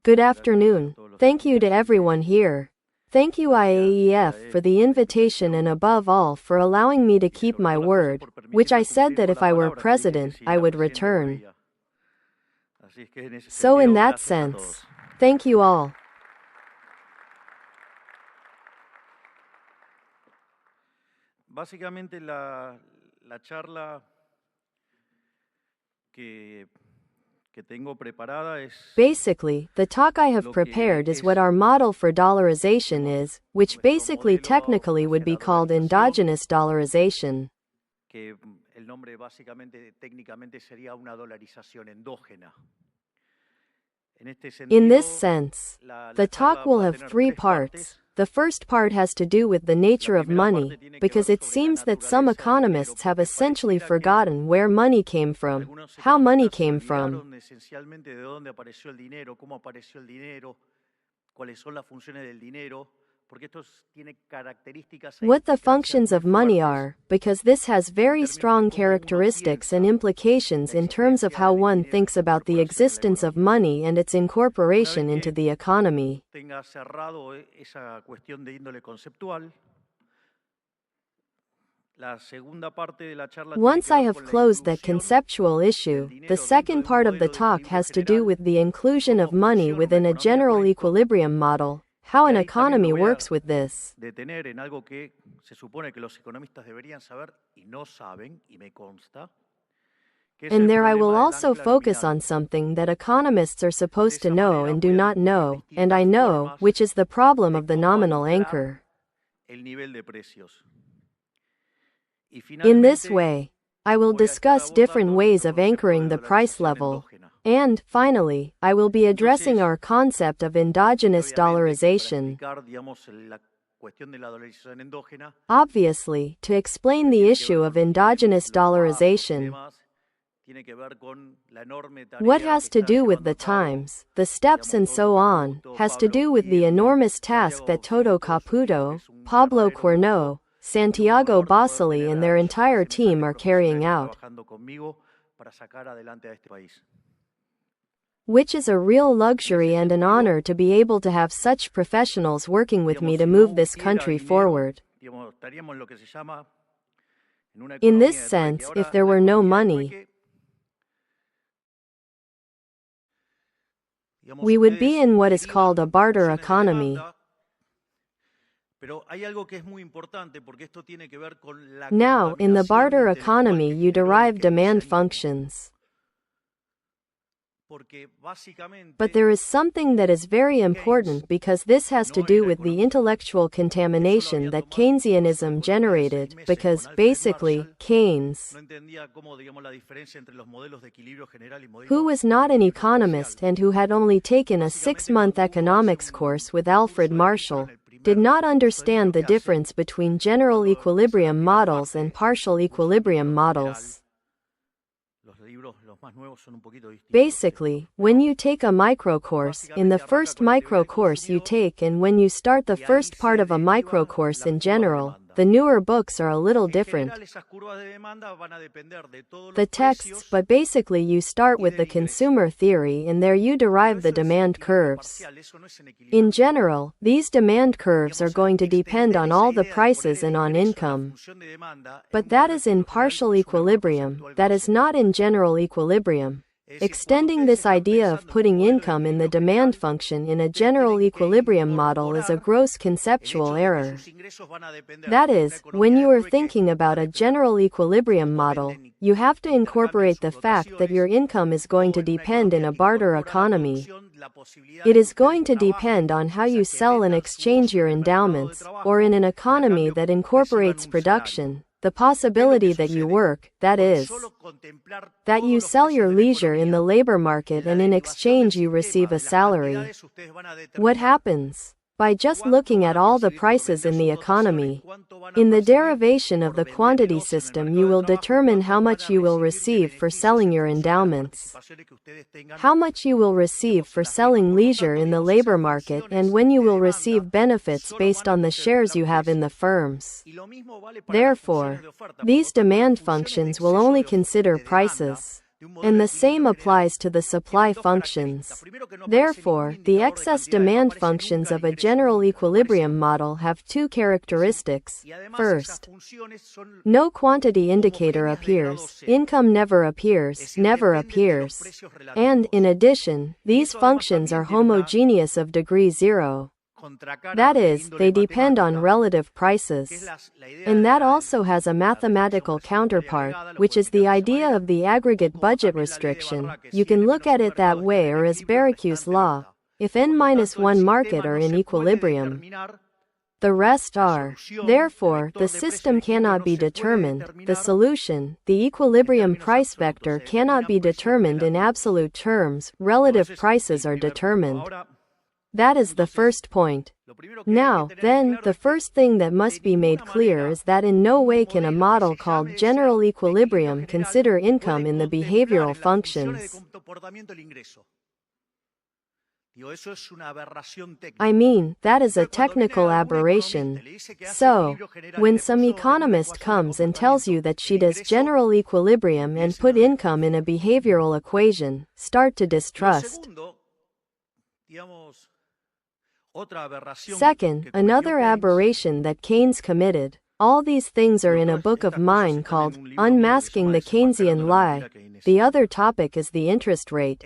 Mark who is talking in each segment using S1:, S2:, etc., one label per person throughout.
S1: Good afternoon. Thank you to everyone here. Thank you IAEF for the invitation and above all for allowing me to keep my word, which I said that if I were president, I would return. So in that sense, thank you all.
S2: Básicamente la charla que tengo preparada es
S1: Basically, the talk I have prepared is what our model for dollarization is, which basically technically would be called endogenous dollarization.
S2: que el nombre básicamente técnicamente sería una dolarización endógena.
S1: In this sense, the talk will have three parts. The first part has to do with the nature of money, because it seems that some economists have essentially forgotten where money came from, how money came from.
S2: Esencialmente de dónde apareció el dinero, cómo apareció el dinero, cuáles son las funciones del dinero, porque esto tiene características
S1: What the functions of money are, because this has very strong characteristics and implications in terms of how one thinks about the existence of money and its incorporation into the economy.
S2: tenga cerrado esa cuestión de índole conceptual. La segunda parte de la charla
S1: Once I have closed that conceptual issue, the second part of the talk has to do with the inclusion of money within a general equilibrium model, how an economy works with this.
S2: detener en algo que se supone que los economistas deberían saber y no saben, y me consta. Que es el
S1: And there I will
S2: problema del
S1: also
S2: ancla
S1: focus
S2: nominal.
S1: on something that economists are supposed to know and do not know, and I know, which is the problem of the nominal anchor.
S2: El nivel de precios. Y
S1: In this
S2: finalmente,
S1: way, I will discuss different ways of anchoring the price level. And, finally, I will be addressing our concept of endogenous dollarization.
S2: para explicar, digamos, la cuestión de la dolarización endógena,
S1: Obviously, to explain the issue of endogenous dollarization,
S2: tiene que ver con la enorme tarea
S1: what has
S2: que
S1: to
S2: está
S1: do with
S2: llevando
S1: the
S2: a cabo,
S1: times, the steps and so on, has to do with the enormous task that Toto Caputo, Pablo Corneau, Santiago Basili and their entire team are carrying out,
S2: trabajando conmigo para sacar adelante a este país.
S1: which is a real luxury and an honor to be able to have such professionals working with me to move this country forward.
S2: Digamos, estaríamos en lo que se llama en una
S1: In
S2: economía
S1: this
S2: de trueque.
S1: sense,
S2: Ahora,
S1: if there
S2: la
S1: were no
S2: economía de
S1: money,
S2: trueque, digamos,
S1: we would be
S2: ustedes
S1: in what is
S2: derivan
S1: called a barter
S2: funciones de
S1: economy.
S2: demanda, pero hay algo que es muy importante porque esto tiene que ver con la
S1: Now, in the
S2: contaminación
S1: barter
S2: intelectual
S1: economy,
S2: que
S1: you
S2: generó
S1: derive
S2: el
S1: demand
S2: keynesianismo.
S1: functions.
S2: Porque básicamente
S1: But there is something that is very important because this has to do with the intellectual contamination that Keynesianism generated, because, basically, Keynes,
S2: no entendía cómo, digamos, la diferencia entre los modelos de equilibrio general y modelos
S1: who was not an economist and who had only taken a 6-month economics course with Alfred Marshall, did not understand the difference between general equilibrium models and partial equilibrium models.
S2: los libros los más nuevos son un poquito distintos.
S1: Basically, when you take a micro course, in the first micro course you take and when you start the first part of a micro course in general, the newer books are a little
S2: En
S1: different.
S2: general, esas curvas de demanda van a depender de todos
S1: The
S2: los
S1: texts,
S2: precios,
S1: but basically you start with the consumer theory and there you derive the demand curves.
S2: parcial, eso no es en equilibrio.
S1: In general, these demand curves are going to depend on all the prices and on income. But that is in partial equilibrium, that is not in general equilibrium. Extending this idea of putting income in the demand function in a general equilibrium model is a gross conceptual error. That is, when you are thinking about a general equilibrium model, you have to incorporate the fact that your income is going to depend in a barter economy. It is going to depend on how you sell and exchange your endowments, or in an economy that incorporates production, the possibility that you work, that is, that you sell your leisure in the labor market and in exchange you receive a salary. What happens? By just looking at all the prices in the economy, in the derivation of the quantity system you will determine how much you will receive for selling your endowments, how much you will receive for selling leisure in the labor market and when you will receive benefits based on the shares you have in the firms. Therefore, these demand functions will only consider prices. And the same applies to the supply functions. Therefore, the excess demand functions of a general equilibrium model have two characteristics. First, no quantity indicator appears, income never appears, and, in addition, these functions are homogeneous of degree 0. That is, they depend on relative prices. And that also has a mathematical counterpart, which is the idea of the aggregate budget restriction. You can look at it that way or as Barracu's law. If n-1 market are in equilibrium, the rest are. Therefore, the system cannot be determined. The solution, the equilibrium price vector, cannot be determined in absolute terms. Relative prices are determined. That is the first point. Now, then, the first thing that must be made clear is that in no way can a model called general equilibrium consider income in the behavioral functions. I mean, that is a technical aberration. So, when some economist comes and tells you that she does general equilibrium and put income in a behavioral equation, start to distrust. Second, another aberration that Keynes committed. All these things are in a book of mine called Unmasking the Keynesian Lie. The other topic is the interest rate.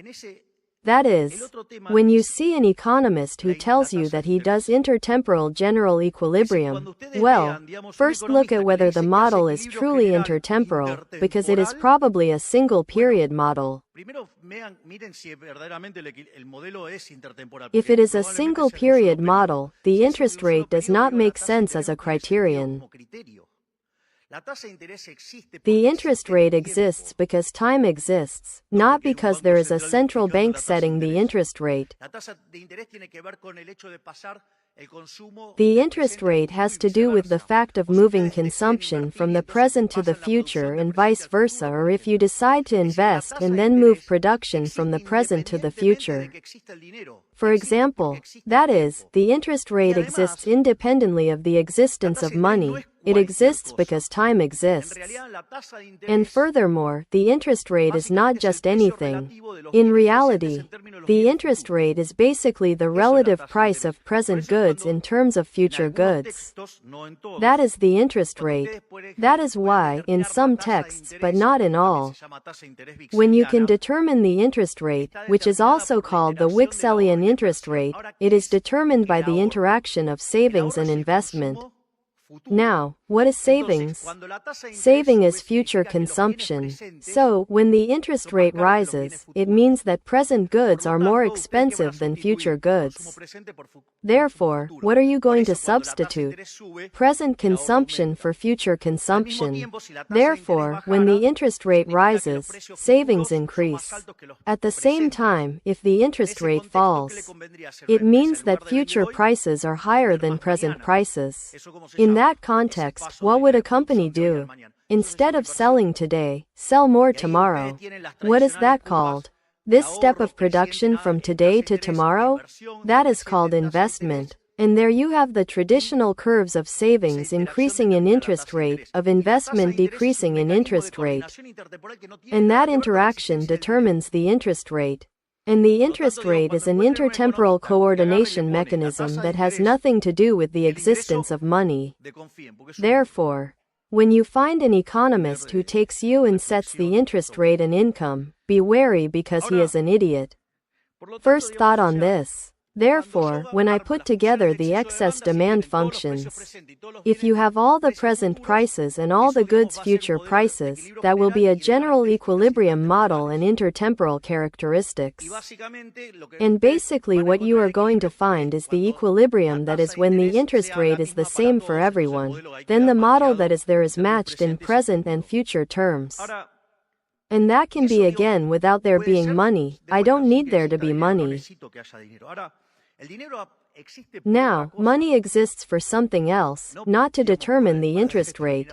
S1: That is, when you see an economist who tells you that he does intertemporal general equilibrium, well, first look at whether the model is truly intertemporal, because it is probably a single period model. If it is a single period model, the interest rate does not make sense as a criterion. The interest rate exists because time exists, not because there is a central bank setting the interest rate. The interest rate has to do with the fact of moving consumption from the present to the future and vice versa, or if you decide to invest and then move production from the present to the future. For example, that is, the interest rate exists independently of the existence of money. It exists because time exists. And furthermore, the interest rate is not just anything. In reality, the interest rate is basically the relative price of present goods in terms of future goods. That is the interest rate. That is why, in some texts, but not in all, when you can determine the interest rate, which is also called the Wickselian interest rate, it is determined by the interaction of savings and investment. Now, what is savings? Saving is future consumption. So, when the interest rate rises, it means that present goods are more expensive than future goods. Therefore, what are you going to substitute? Present consumption for future consumption. Therefore, when the interest rate rises, savings increase. At the same time, if the interest rate falls, it means that future prices are higher than present prices. In that context, what would a company do? Instead of selling today, sell more tomorrow. What is that called? This step of production from today to tomorrow? That is called investment. And there you have the traditional curves of savings increasing in interest rate, of investment decreasing in interest rate. And that interaction determines the interest rate. And the interest rate is an intertemporal coordination mechanism that has nothing to do with the existence of money. Therefore, when you find an economist who takes you and sets the interest rate and income, be wary because he is an idiot. First thought on this. Therefore, when I put together the excess demand functions, if you have all the present prices and all the goods' future prices, that will be a general equilibrium model and intertemporal characteristics. And basically what you are going to find is the equilibrium, that is when the interest rate is the same for everyone, then the model that is there is matched in present and future terms. And that can be again without there being money. I don't need there to be money. Now, money exists for something else, not to determine the interest rate.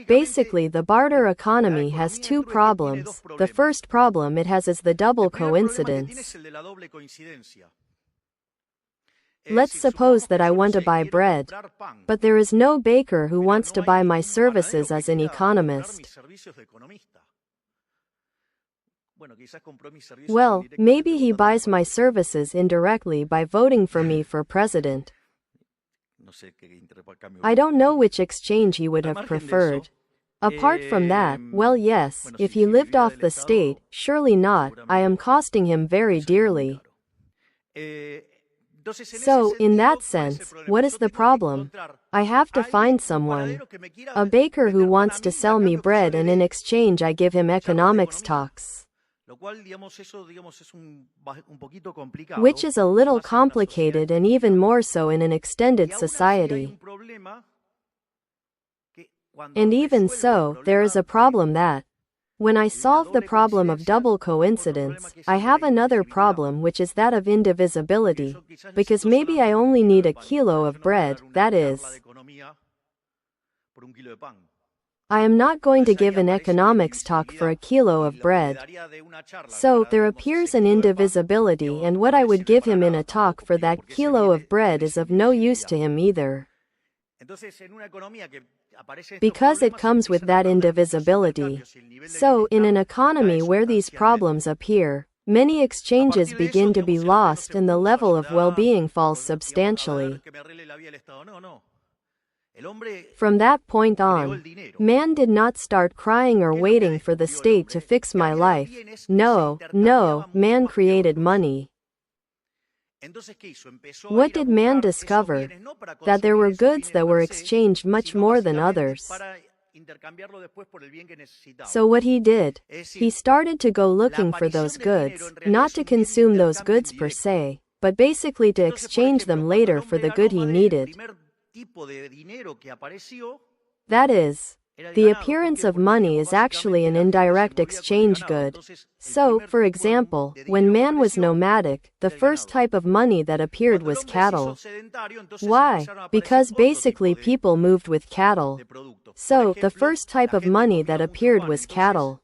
S1: Basically, the barter economy has two problems. The first problem it has is the double coincidence. Let's suppose that I want to buy bread, but there is no baker who wants to buy my services as an economist. Well, maybe he buys my services indirectly by voting for me for president. I don't know which exchange he would have preferred. Apart from that, well, yes, if he lived off the state, surely not, I am costing him very dearly. So, in that sense, what is the problem? I have to find someone, a baker who wants to sell me bread, and in exchange I give him economics talks. Which is a little complicated, and even more so in an extended society. And even so, there is a problem that, when I solve the problem of double coincidence, I have another problem, which is that of indivisibility, because maybe I only need a kilo of bread, that is, I am not going to give an economics talk for a kilo of bread. So, there appears an indivisibility, and what I would give him in a talk for that kilo of bread is of no use to him either. Because it comes with that indivisibility. So, in an economy where these problems appear, many exchanges begin to be lost and the level of well-being falls substantially. From that point on, man did not start crying or waiting for the state to fix my life. No, man created money. What did man discover? That there were goods that were exchanged much more than others. So what he did, he started to go looking for those goods, not to consume those goods per se, but basically to exchange them later for the good he needed. That is, the appearance of money is actually an indirect exchange good. So, for example, when man was nomadic, the first type of money that appeared was cattle. Why? Because basically people moved with cattle. So, the first type of money that appeared was cattle.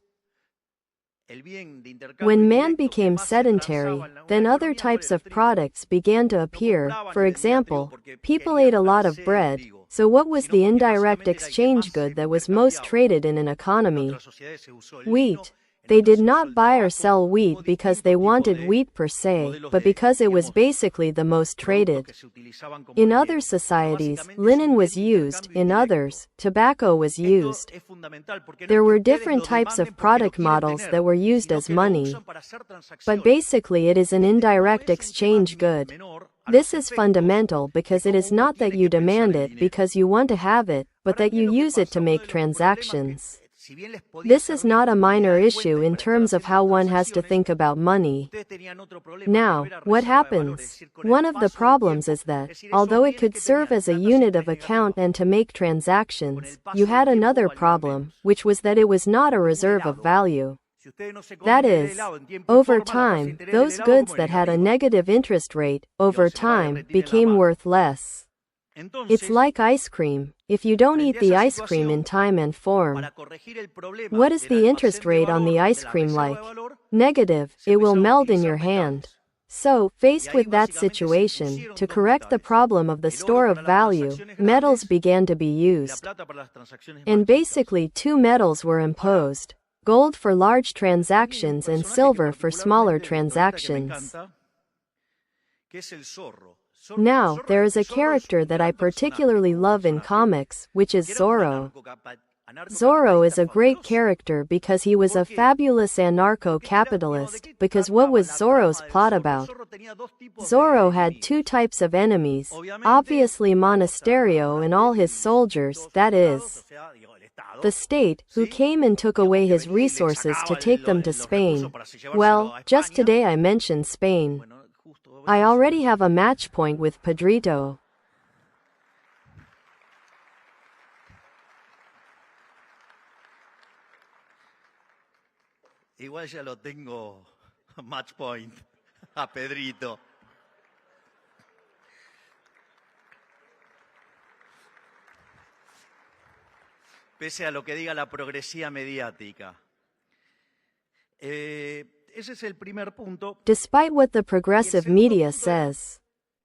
S1: When man became sedentary, then other types of products began to appear. For example, people ate a lot of bread. So what was the indirect exchange good that was most traded in an economy? Wheat. They did not buy or sell wheat because they wanted wheat per se, but because it was basically the most traded. In other societies, linen was used, in others, tobacco was used. There were different types of product models that were used as money. But basically it is an indirect exchange good. This is fundamental because it is not that you demand it because you want to have it, but that you use it to make transactions. This is not a minor issue in terms of how one has to think about money. Now, what happens? One of the problems is that, although it could serve as a unit of account and to make transactions, you had another problem, which was that it was not a reserve of value. That is, over time, those goods that had a negative interest rate, over time, became worth less. It's like ice cream. If you don't eat the ice cream in time and form, what is the interest rate on the ice cream like? Negative, it will melt in your hand. So, faced with that situation, to correct the problem of the store of value, metals began to be used. And basically two metals were imposed. Gold for large transactions and silver for smaller transactions. Now, there is a character that I particularly love in comics, which is Zorro. Zorro is a great character because he was a fabulous anarcho-capitalist, because what was Zorro's plot about? Zorro had two types of enemies, obviously Monasterio and all his soldiers, that is, the state, who came and took away his resources to take them to Spain. Well, just today I mentioned Spain. I already have a match point with Pedrito.
S2: Igual ya lo tengo match point a Pedrito. Pese a lo que diga la progresía mediática. Ese es el primer punto.
S1: Despite what the progressive media says.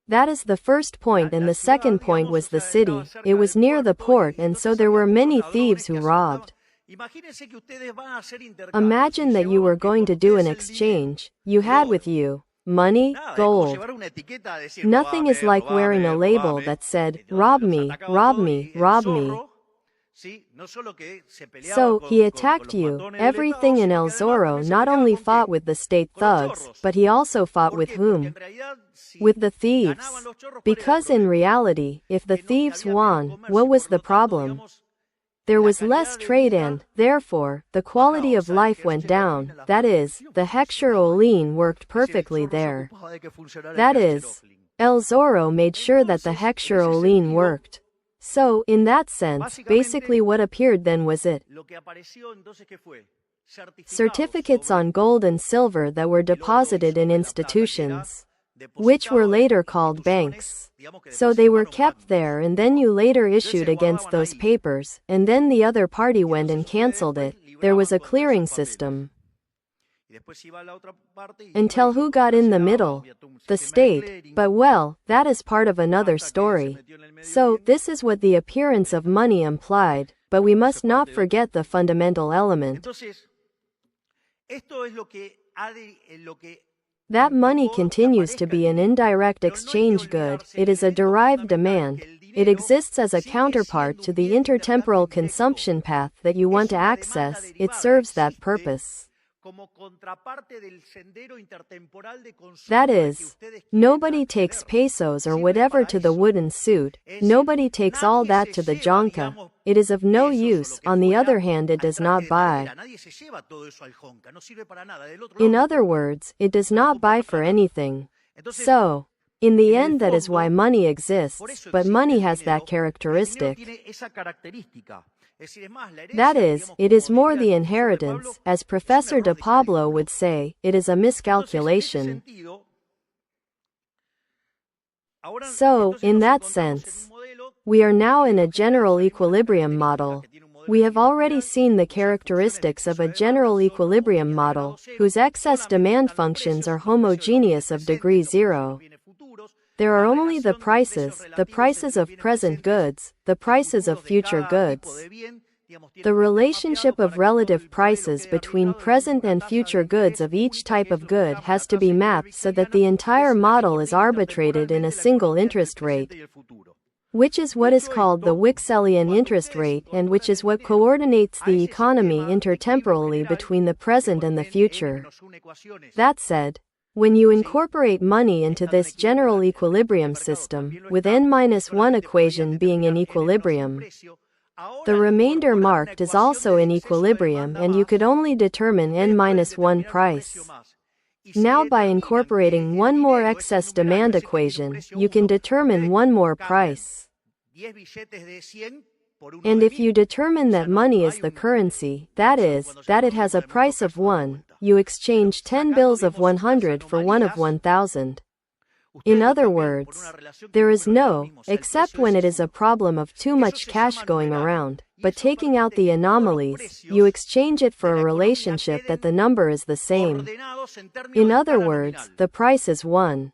S1: That is the first point, and the second point was the city. It was near the port, and so there were many thieves who robbed. Imagine that you were going to do an exchange. You had with you money, gold. Nothing is like wearing a label that said, rob me, rob me, rob me. So, he attacked you. Everything in El Zorro not only fought with the state thugs, but he also fought with whom? With the thieves. Because in reality, if the thieves won, what was the problem? There was less trade and, therefore, the quality of life went down. That is, the Hector-Olin worked perfectly there. That is, El Zorro made sure that the Hector-Olin worked. So, in that sense, basically what appeared then was it. Certificates on gold and silver that were deposited in institutions, which were later called banks. So they were kept there, and then you later issued against those papers, and then the other party went and cancelled it. There was a clearing system. Until who got in the middle? The state. But well, that is part of another story. So, this is what the appearance of money implied, but we must not forget the fundamental element. That money continues to be an indirect exchange good. It is a derived demand. It exists as a counterpart to the intertemporal consumption path that you want to access. It serves that purpose. That is, nobody takes pesos or whatever to the wooden suit. Nobody takes all that to the jonca. It is of no use. On the other hand, it does not buy. In other words, it does not buy for anything. So, in the end, that is why money exists, but money has that characteristic. That is, it is more the inheritance, as Professor de Pablo would say, it is a miscalculation. So, in that sense, we are now in a general equilibrium model. We have already seen the characteristics of a general equilibrium model, whose excess demand functions are homogeneous of degree 0. There are only the prices of present goods, the prices of future goods. The relationship of relative prices between present and future goods of each type of good has to be mapped so that the entire model is arbitrated in a single interest rate, which is what is called the Wickselian interest rate, and which is what coordinates the economy intertemporally between the present and the future. That said, when you incorporate money into this general equilibrium system, with n-1 equation being in equilibrium, the remainder marked is also in equilibrium, and you could only determine n-1 price. Now by incorporating one more excess demand equation, you can determine one more price. And if you determine that money is the currency, that is, that it has a price of 1, you exchange 10 bills of 100 for one of 1,000. In other words, there is no, except when it is a problem of too much cash going around, but taking out the anomalies, you exchange it for a relationship that the number is the same. In other words, the price is 1.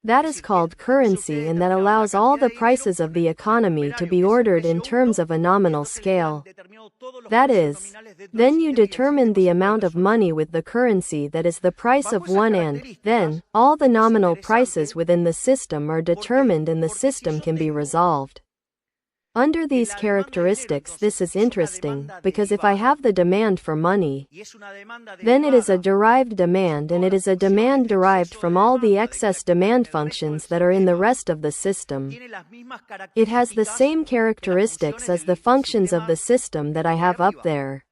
S1: That is called currency, and that allows all the prices of the economy to be ordered in terms of a nominal scale. That is, then you determine the amount of money with the currency that is the price of 1, and, then, all the nominal prices within the system are determined and the system can be resolved. Under these characteristics, this is interesting, because if I have the demand for money, then it is a derived demand, and it is a demand derived from all the excess demand functions that are in the rest of the system. It has the same characteristics as the functions of the system that I have up there.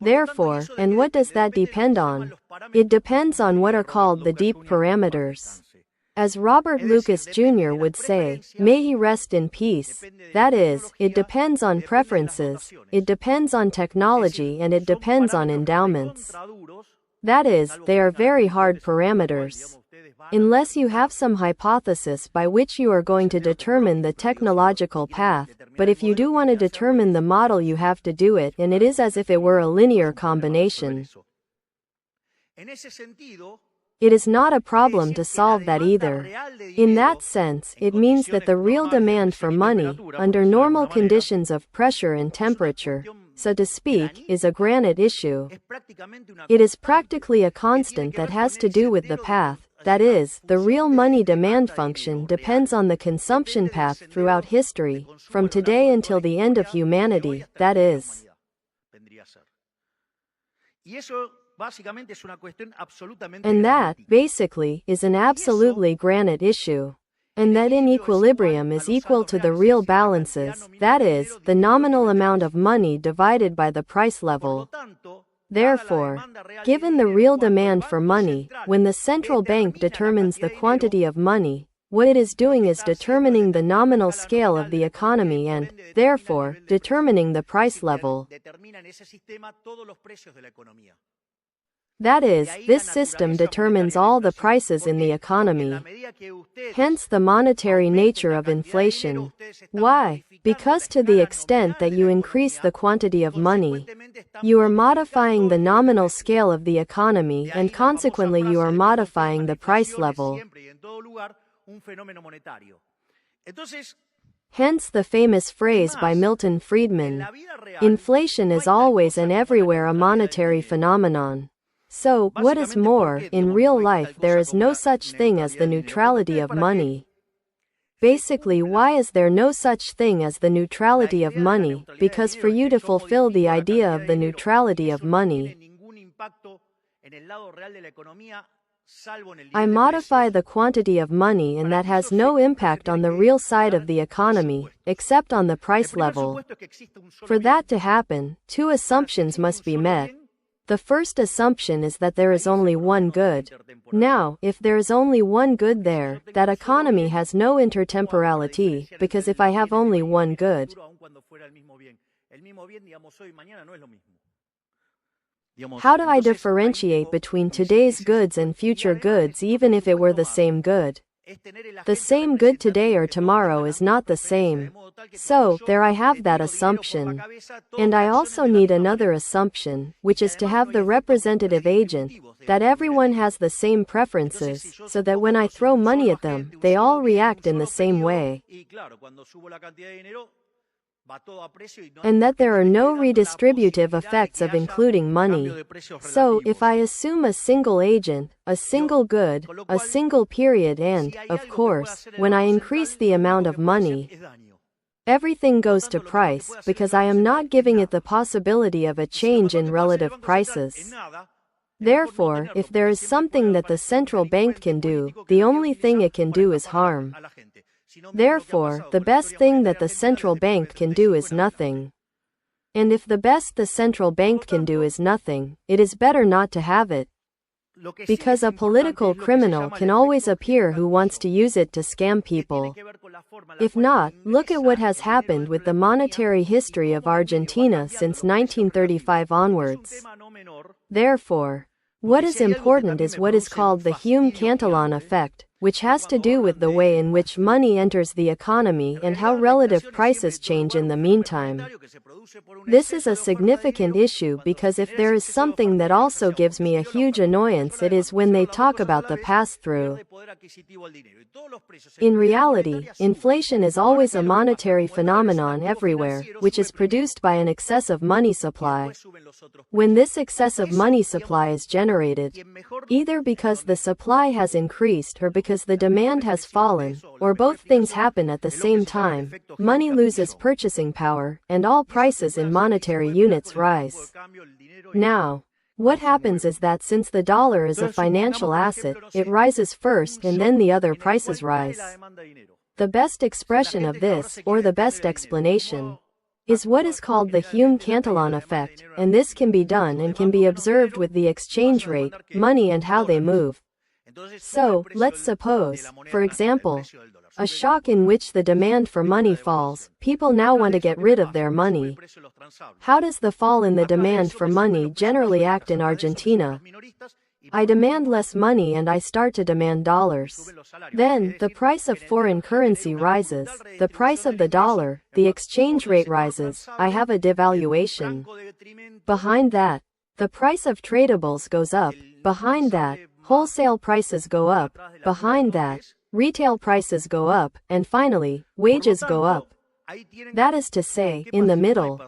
S1: Therefore, and what does that depend on? It depends on what are called the deep parameters. As Robert Lucas Jr. would say, may he rest in peace. That is, it depends on preferences, it depends on technology, and it depends on endowments. That is, they are very hard parameters. Unless you have some hypothesis by which you are going to determine the technological path, but if you do want to determine the model, you have to do it, and it is as if it were a linear combination. It is not a problem to solve that either. In that sense, it means that the real demand for money, under normal conditions of pressure and temperature, so to speak, is a granite issue. It is practically a constant that has to do with the path. That is, the real money demand function depends on the consumption path throughout history, from today until the end of humanity, that is. And that, basically, is an absolutely granite issue. And that in equilibrium is equal to the real balances, that is, the nominal amount of money divided by the price level. Therefore, given the real demand for money, when the central bank determines the quantity of money, what it is doing is determining the nominal scale of the economy and, therefore, determining the price level. That is, this system determines all the prices in the economy. Hence the monetary nature of inflation. Why? Because to the extent that you increase the quantity of money, you are modifying the nominal scale of the economy and consequently you are modifying the price level. Hence the famous phrase by Milton Friedman, inflation is always and everywhere a monetary phenomenon. So, what is more, in real life there is no such thing as the neutrality of money. Basically, why is there no such thing as the neutrality of money? Because for you to fulfill the idea of the neutrality of money, I modify the quantity of money and that has no impact on the real side of the economy, except on the price level. For that to happen, two assumptions must be met. The first assumption is that there is only one good. Now, if there is only one good there, that economy has no intertemporality, because if I have only one good, how do I differentiate between today's goods and future goods even if it were the same good? The same good today or tomorrow is not the same. So, there I have that assumption. And I also need another assumption, which is to have the representative agent, that everyone has the same preferences, so that when I throw money at them, they all react in the same way. And that there are no redistributive effects of including money. So, if I assume a single agent, a single good, a single period and, of course, when I increase the amount of money, everything goes to price, because I am not giving it the possibility of a change in relative prices. Therefore, if there is something that the central bank can do, the only thing it can do is harm. Therefore, the best thing that the central bank can do is nothing. And if the best the central bank can do is nothing, it is better not to have it. Because a political criminal can always appear who wants to use it to scam people. If not, look at what has happened with the monetary history of Argentina since 1935 onwards. Therefore, what is important is what is called the Hume-Cantillon effect, which has to do with the way in which money enters the economy and how relative prices change in the meantime. This is a significant issue because if there is something that also gives me a huge annoyance, it is when they talk about the pass-through. In reality, inflation is always a monetary phenomenon everywhere, which is produced by an excessive money supply. When this excessive money supply is generated, either because the supply has increased or because the demand has fallen, or both things happen at the same time, money loses purchasing power, and all prices in monetary units rise. Now, what happens is that since the dollar is a financial asset, it rises first and then the other prices rise. The best expression of this, or the best explanation, is what is called the Hume-Cantillon effect, and this can be done and can be observed with the exchange rate, money and how they move. So, let's suppose, for example, a shock in which the demand for money falls. People now want to get rid of their money. How does the fall in the demand for money generally act in Argentina? I demand less money and I start to demand dollars. Then, the price of foreign currency rises, the price of the dollar, the exchange rate rises, I have a devaluation. Behind that, the price of tradables goes up. Behind that, wholesale prices go up, behind that, retail prices go up, and finally, wages go up. That is to say, in the middle,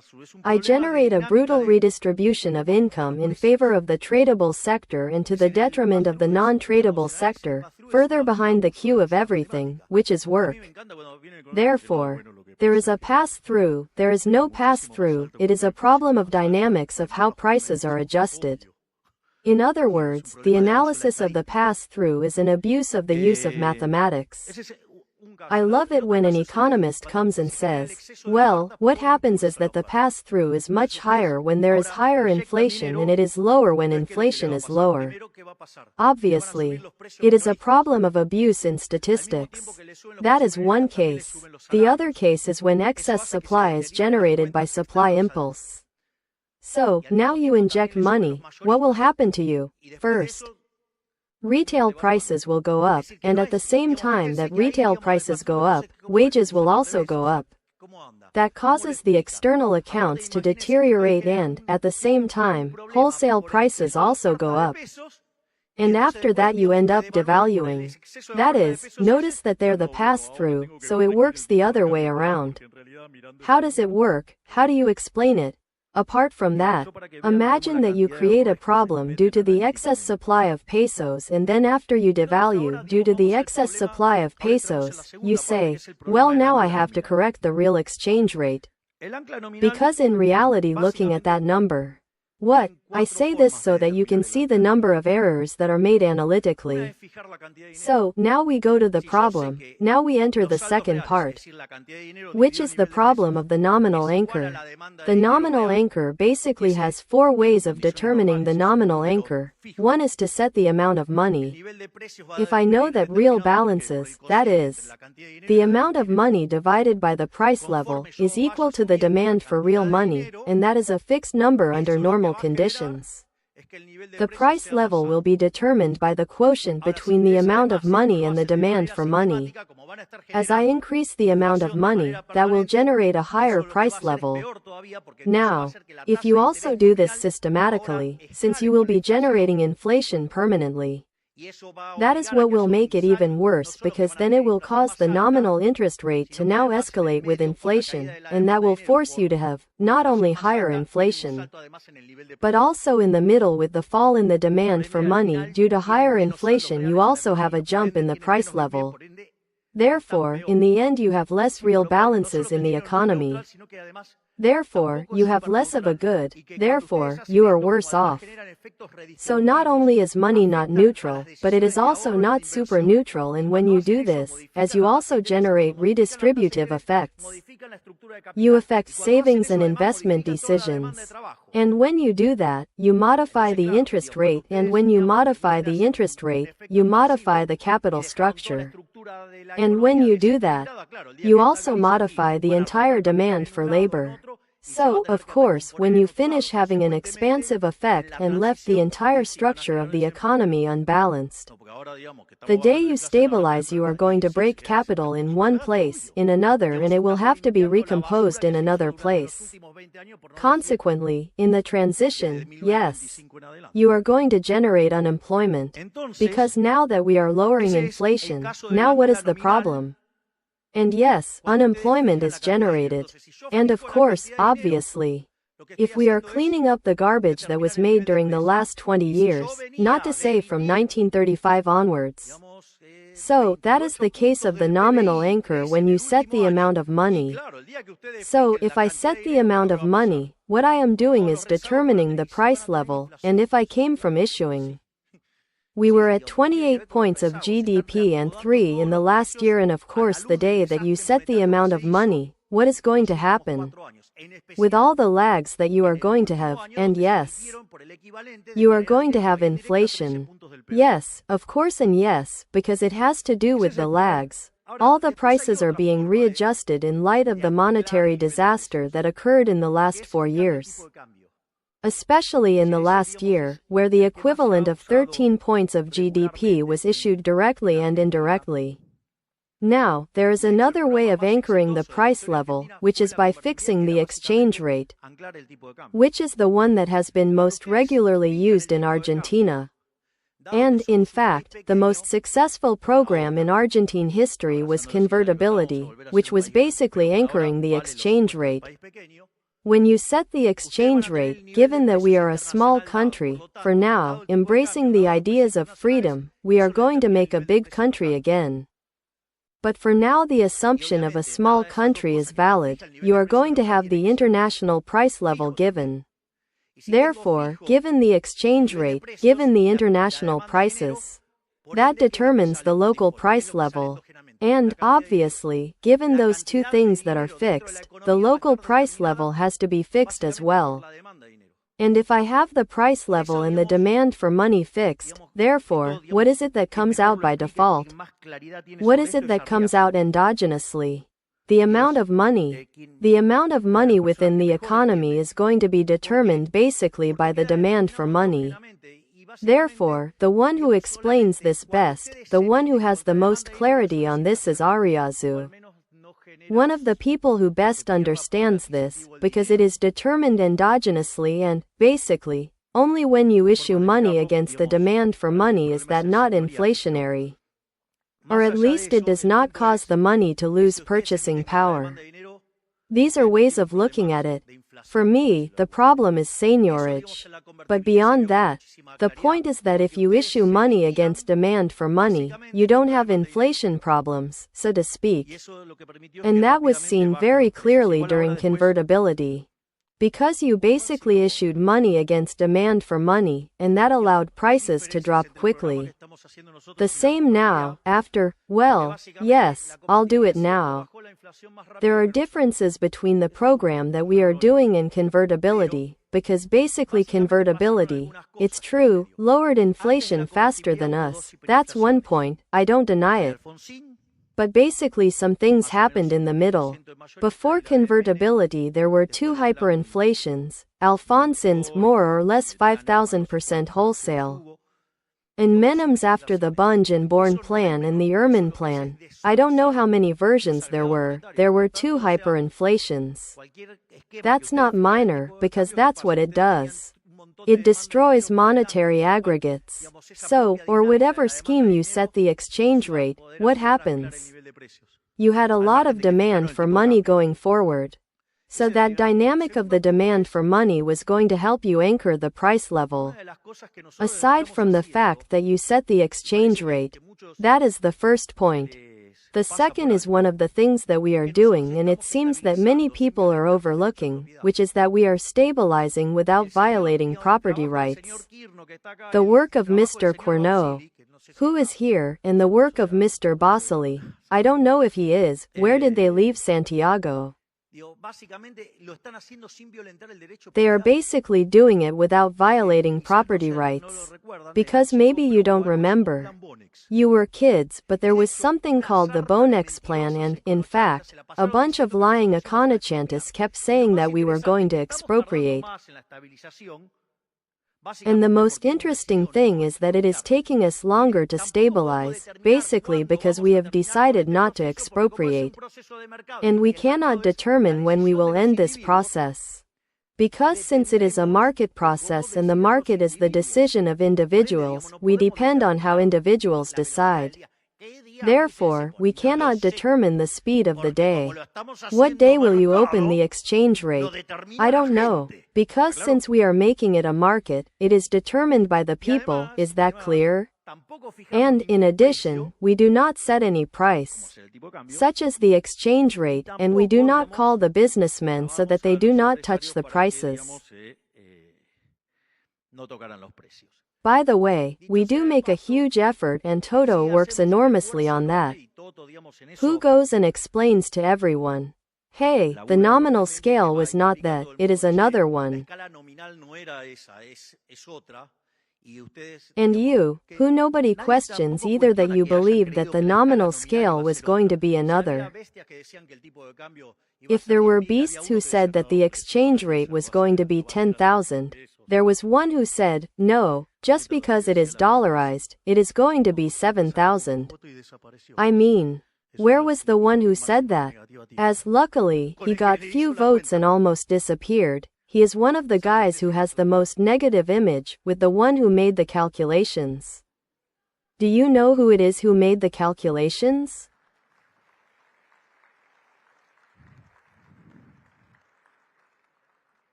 S1: I generate a brutal redistribution of income in favor of the tradable sector and to the detriment of the non-tradable sector, further behind the queue of everything, which is work. Therefore, there is a pass-through, there is no pass-through, it is a problem of dynamics of how prices are adjusted. In other words, the analysis of the pass-through is an abuse of the use of mathematics. I love it when an economist comes and says, well, what happens is that the pass-through is much higher when there is higher inflation and it is lower when inflation is lower. Obviously, it is a problem of abuse in statistics. That is one case. The other case is when excess supply is generated by supply impulse. So, now you inject money, what will happen to you? First, retail prices will go up, and at the same time that retail prices go up, wages will also go up. That causes the external accounts to deteriorate and, at the same time, wholesale prices also go up. And after that you end up devaluing. That is, notice that they're the pass-through, so it works the other way around. How does it work? How do you explain it? Apart from that, imagine that you create a problem due to the excess supply of pesos and then after you devalue due to the excess supply of pesos, you say, well now I have to correct the real exchange rate. Because in reality looking at that number, what? I say this so that you can see the number of errors that are made analytically. So, now we go to the problem, now we enter the second part. Which is the problem of the nominal anchor? The nominal anchor basically has four ways of determining the nominal anchor. One is to set the amount of money. If I know that real balances, that is, the amount of money divided by the price level, is equal to the demand for real money, and that is a fixed number under normal conditions. The price level will be determined by the quotient between the amount of money and the demand for money. As I increase the amount of money, that will generate a higher price level. Now, if you also do this systematically, since you will be generating inflation permanently, that is what will make it even worse because then it will cause the nominal interest rate to now escalate with inflation, and that will force you to have, not only higher inflation, but also in the middle with the fall in the demand for money due to higher inflation you also have a jump in the price level. Therefore, in the end you have less real balances in the economy. Therefore, you have less of a good, therefore, you are worse off. So not only is money not neutral, but it is also not super neutral, and when you do this, as you also generate redistributive effects, you affect savings and investment decisions. And when you do that, you modify the interest rate, and when you modify the interest rate, you modify the capital structure. And when you do that, you also modify the entire demand for labor. So, of course, when you finish having an expansive effect and left the entire structure of the economy unbalanced, the day you stabilize you are going to break capital in one place, in another, and it will have to be recomposed in another place. Consequently, in the transition, yes, you are going to generate unemployment. Because now that we are lowering inflation, now what is the problem? And yes, unemployment is generated. And of course, obviously, if we are cleaning up the garbage that was made during the last 20 years, not to say from 1935 onwards. So, that is the case of the nominal anchor when you set the amount of money. So, if I set the amount of money, what I am doing is determining the price level, and if I came from issuing, we were at 28 points of GDP and 3 in the last year, and of course the day that you set the amount of money, what is going to happen? With all the lags that you are going to have, and yes, you are going to have inflation. Yes, of course, and yes, because it has to do with the lags. All the prices are being readjusted in light of the monetary disaster that occurred in the last 4 years. Especially in the last year, where the equivalent of 13 points of GDP was issued directly and indirectly. Now, there is another way of anchoring the price level, which is by fixing the exchange rate, which is the one that has been most regularly used in Argentina. And, in fact, the most successful program in Argentine history was convertibility, which was basically anchoring the exchange rate. When you set the exchange rate, given that we are a small country, for now, embracing the ideas of freedom, we are going to make a big country again. But for now the assumption of a small country is valid, you are going to have the international price level given. Therefore, given the exchange rate, given the international prices, that determines the local price level. And, obviously, given those two things that are fixed, the local price level has to be fixed as well. And if I have the price level and the demand for money fixed, therefore, what is it that comes out by default? What is it that comes out endogenously? The amount of money. The amount of money within the economy is going to be determined basically by the demand for money. Therefore, the one who explains this best, the one who has the most clarity on this is Ariazu. One of the people who best understands this, because it is determined endogenously and, basically, only when you issue money against the demand for money is that not inflationary. Or at least it does not cause the money to lose purchasing power. These are ways of looking at it. For me, the problem is seigniorage. But beyond that, the point is that if you issue money against demand for money, you don't have inflation problems, so to speak. And that was seen very clearly during convertibility. Because you basically issued money against demand for money, and that allowed prices to drop quickly. The same now, after, well, yes, I'll do it now. There are differences between the program that we are doing and convertibility, because basically convertibility, it's true, lowered inflation faster than us, that's one point, I don't deny it. But basically some things happened in the middle. Before convertibility there were two hyperinflations, Alfonsin's more or less 5,000% wholesale. And Menem's after the Bunge and Born plan and the Ehrman plan. I don't know how many versions there were two hyperinflations. That's not minor, because that's what it does. It destroys monetary aggregates. So, or whatever scheme you set the exchange rate, what happens? You had a lot of demand for money going forward. So that dynamic of the demand for money was going to help you anchor the price level. Aside from the fact that you set the exchange rate, that is the first point. The second is one of the things that we are doing and it seems that many people are overlooking, which is that we are stabilizing without violating property rights. The work of Mr. Corneau, who is here, and the work of Mr. Basili, I don't know if he is, where did they leave Santiago? They are basically doing it without violating property rights. Because maybe you don't remember. You were kids, but there was something called the Bonex plan and, in fact, a bunch of lying econochantists kept saying that we were going to expropriate. And the most interesting thing is that it is taking us longer to stabilize, basically because we have decided not to expropriate. And we cannot determine when we will end this process. Because since it is a market process and the market is the decision of individuals, we depend on how individuals decide. Therefore, we cannot determine the speed of the day. What day will you open the exchange rate? I don't know. Because since we are making it a market, it is determined by the people, is that clear? And, in addition, we do not set any price, such as the exchange rate, and we do not call the businessmen so that they do not touch the prices. By the way, we do make a huge effort and Toto works enormously on that. Who goes and explains to everyone, hey, the nominal scale was not that, it is another one. And you, who nobody questions either that you believed that the nominal scale was going to be another. If there were beasts who said that the exchange rate was going to be 10,000, there was one who said, no, just because it is dollarized, it is going to be 7,000. I mean, where was the one who said that? As luckily, he got few votes and almost disappeared. He is one of the guys who has the most negative image, with the one who made the calculations. Do you know who it is who made the calculations?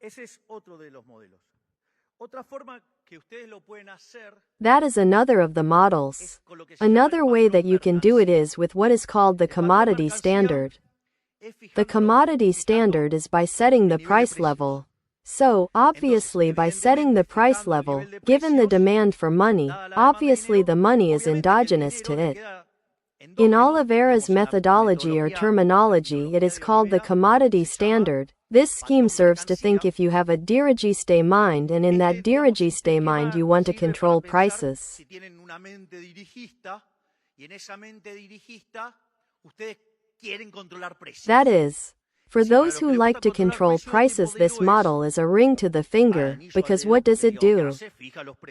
S2: Ese es otro de los modelos. Otra forma que ustedes lo pueden hacer.
S1: That is another of the models. Another way that you can do it is with what is called the commodity standard. The commodity standard is by setting the price level. So, obviously by setting the price level, given the demand for money, obviously the money is endogenous to it. In Oliveira's methodology or terminology, it is called the commodity standard. This scheme serves to think if you have a dirigiste mind, and in that dirigiste mind you want to control prices. That is, for those who like to control prices, this model is a ring to the finger, because what does it do?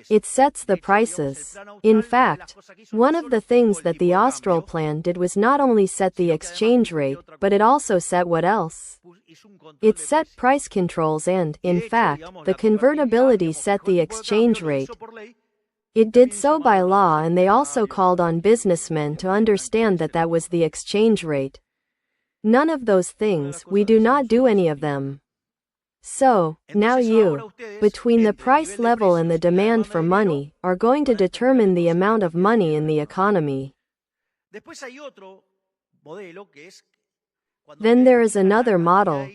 S1: It sets the prices. In fact, one of the things that the Austral plan did was not only set the exchange rate, but it also set what else? It set price controls and, in fact, the convertibility set the exchange rate. It did so by law, and they also called on businessmen to understand that that was the exchange rate. None of those things, we do not do any of them. So, now you, between the price level and the demand for money, are going to determine the amount of money in the economy. Then there is another model,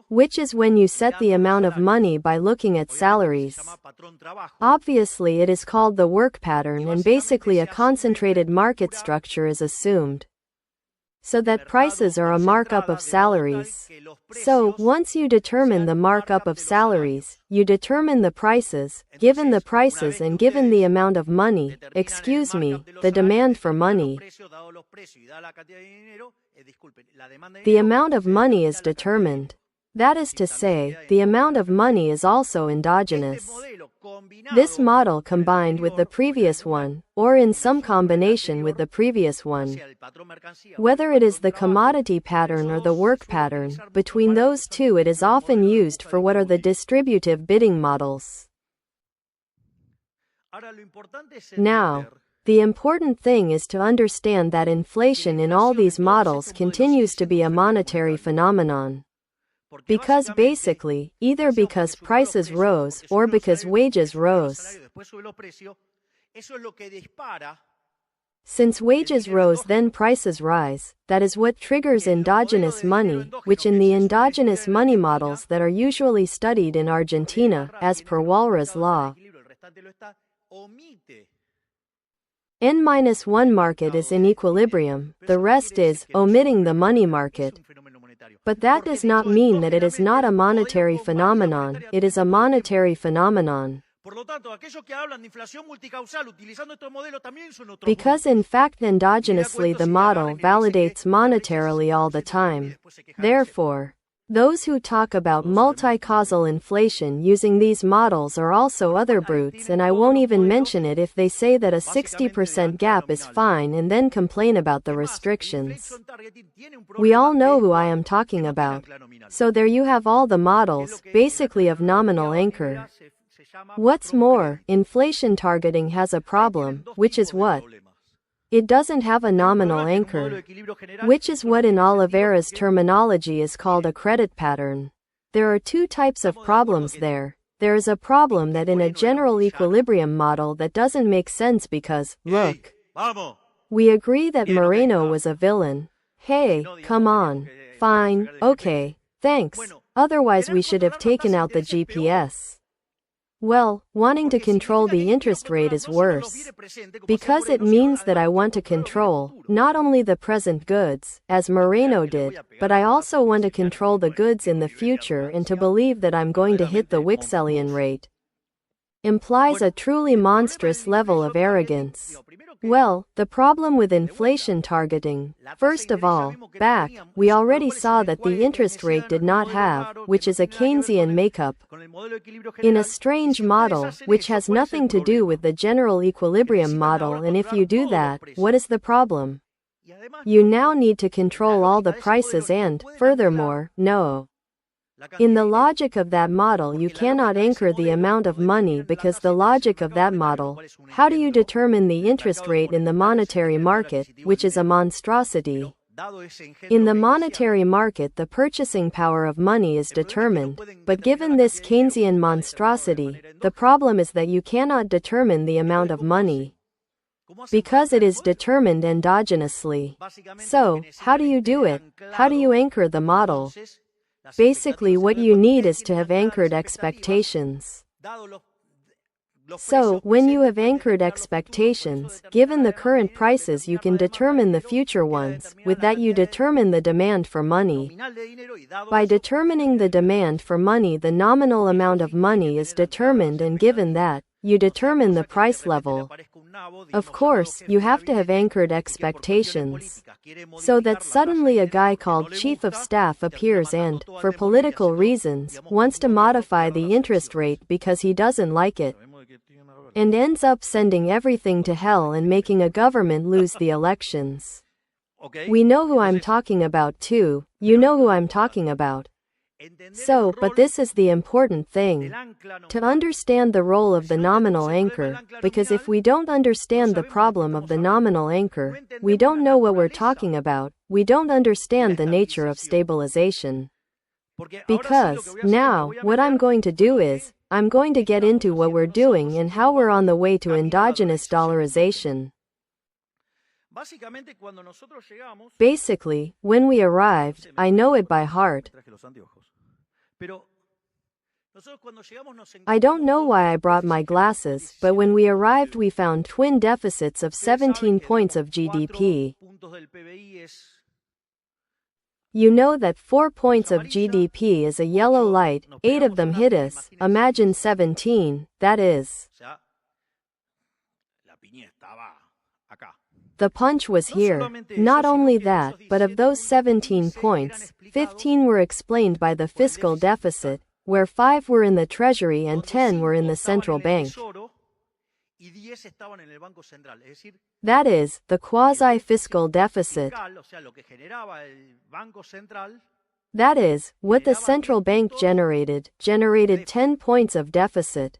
S1: which is when you set the amount of money by looking at salaries. Obviously it is called the work pattern, and basically a concentrated market structure is assumed, so that prices are a markup of salaries. So, once you determine the markup of salaries, you determine the prices. Given the prices and given the amount of money, the demand for money, the amount of money is determined. That is to say, the amount of money is also endogenous. This model combined with the previous one, or in some combination with the previous one, whether it is the commodity pattern or the work pattern, between those two it is often used for what are the distributive bidding models. Now, the important thing is to understand that inflation in all these models continues to be a monetary phenomenon. Because basically, either because prices rose or because wages rose. Since wages rose, then prices rise. That is what triggers endogenous money, which in the endogenous money models that are usually studied in Argentina, as per Walra's law, N-1 market is in equilibrium, the rest is, omitting the money market. But that does not mean that it is not a monetary phenomenon, it is a monetary phenomenon. Because in fact endogenously the model validates monetarily all the time. Therefore, those who talk about multi-causal inflation using these models are also other brutes, and I won't even mention it if they say that a 60% gap is fine and then complain about the restrictions. We all know who I am talking about. So there you have all the models, basically of nominal anchor. What's more, inflation targeting has a problem, which is what? It doesn't have a nominal anchor, which is what in Oliveira's terminology is called a credit pattern. There are two types of problems there. There is a problem that in a general equilibrium model that doesn't make sense because, look, we agree that Moreno was a villain. Hey, come on. Fine, okay, thanks. Otherwise we should have taken out the GPS. Well, wanting to control the interest rate is worse, because it means that I want to control, not only the present goods, as Moreno did, but I also want to control the goods in the future, and to believe that I'm going to hit the Wixelian rate implies a truly monstrous level of arrogance. Well, the problem with inflation targeting, first of all, we already saw that the interest rate did not have, which is a Keynesian makeup, in a strange model, which has nothing to do with the general equilibrium model, and if you do that, what is the problem? You now need to control all the prices and, furthermore, no. In the logic of that model, you cannot anchor the amount of money because the logic of that model, how do you determine the interest rate in the monetary market, which is a monstrosity? In the monetary market, the purchasing power of money is determined, but given this Keynesian monstrosity, the problem is that you cannot determine the amount of money because it is determined endogenously. So, how do you do it? How do you anchor the model? Basically, what you need is to have anchored expectations. So, when you have anchored expectations, given the current prices, you can determine the future ones. With that, you determine the demand for money. By determining the demand for money, the nominal amount of money is determined, and given that, you determine the price level. Of course, you have to have anchored expectations. So that suddenly a guy called Chief of Staff appears and, for political reasons, wants to modify the interest rate because he doesn't like it, and ends up sending everything to hell and making a government lose the elections. We know who I'm talking about too. You know who I'm talking about. So, but this is the important thing. To understand the role of the nominal anchor, because if we don't understand the problem of the nominal anchor, we don't know what we're talking about, we don't understand the nature of stabilization. Because, now, what I'm going to do is, I'm going to get into what we're doing and how we're on the way to endogenous dollarization. Basically, when we arrived, I know it by heart. I don't know why I brought my glasses, but when we arrived we found twin deficits of 17 points of GDP. You know that 4 points of GDP is a yellow light, 8 of them hit us, imagine 17, that is. The punch was here. Not only that, but of those 17 points, 15 were explained by the fiscal deficit, where 5 were in the Treasury and 10 were in the central bank. That is, the quasi-fiscal deficit. That is, what the central bank generated 10 points of deficit.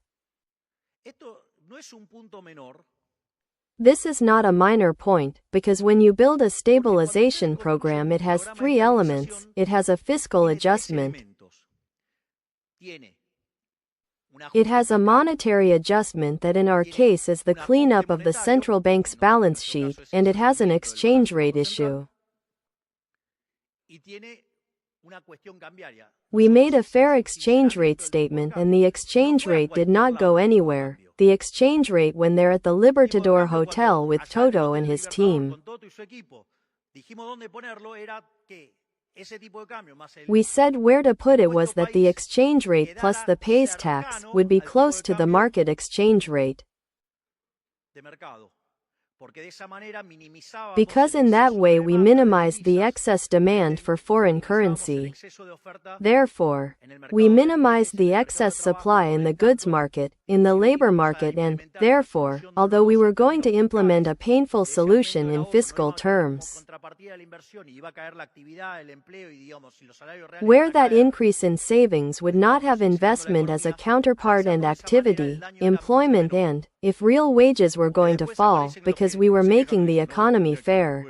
S1: This is not a minor point, because when you build a stabilization program, it has 3 elements. It has a fiscal adjustment. It has a monetary adjustment that in our case is the cleanup of the central bank's balance sheet, and it has an exchange rate issue. We made a fair exchange rate statement and the exchange rate did not go anywhere. The exchange rate when they're at the Libertador Hotel with Toto and his team. We said where to put it was that the exchange rate plus the pays tax would be close to the market exchange rate. Because in that way we minimized the excess demand for foreign currency. Therefore, we minimized the excess supply in the goods market, in the labor market and, therefore, although we were going to implement a painful solution in fiscal terms, where that increase in savings would not have investment as a counterpart and activity, employment and, if real wages were going to fall, because we were making the economy fair.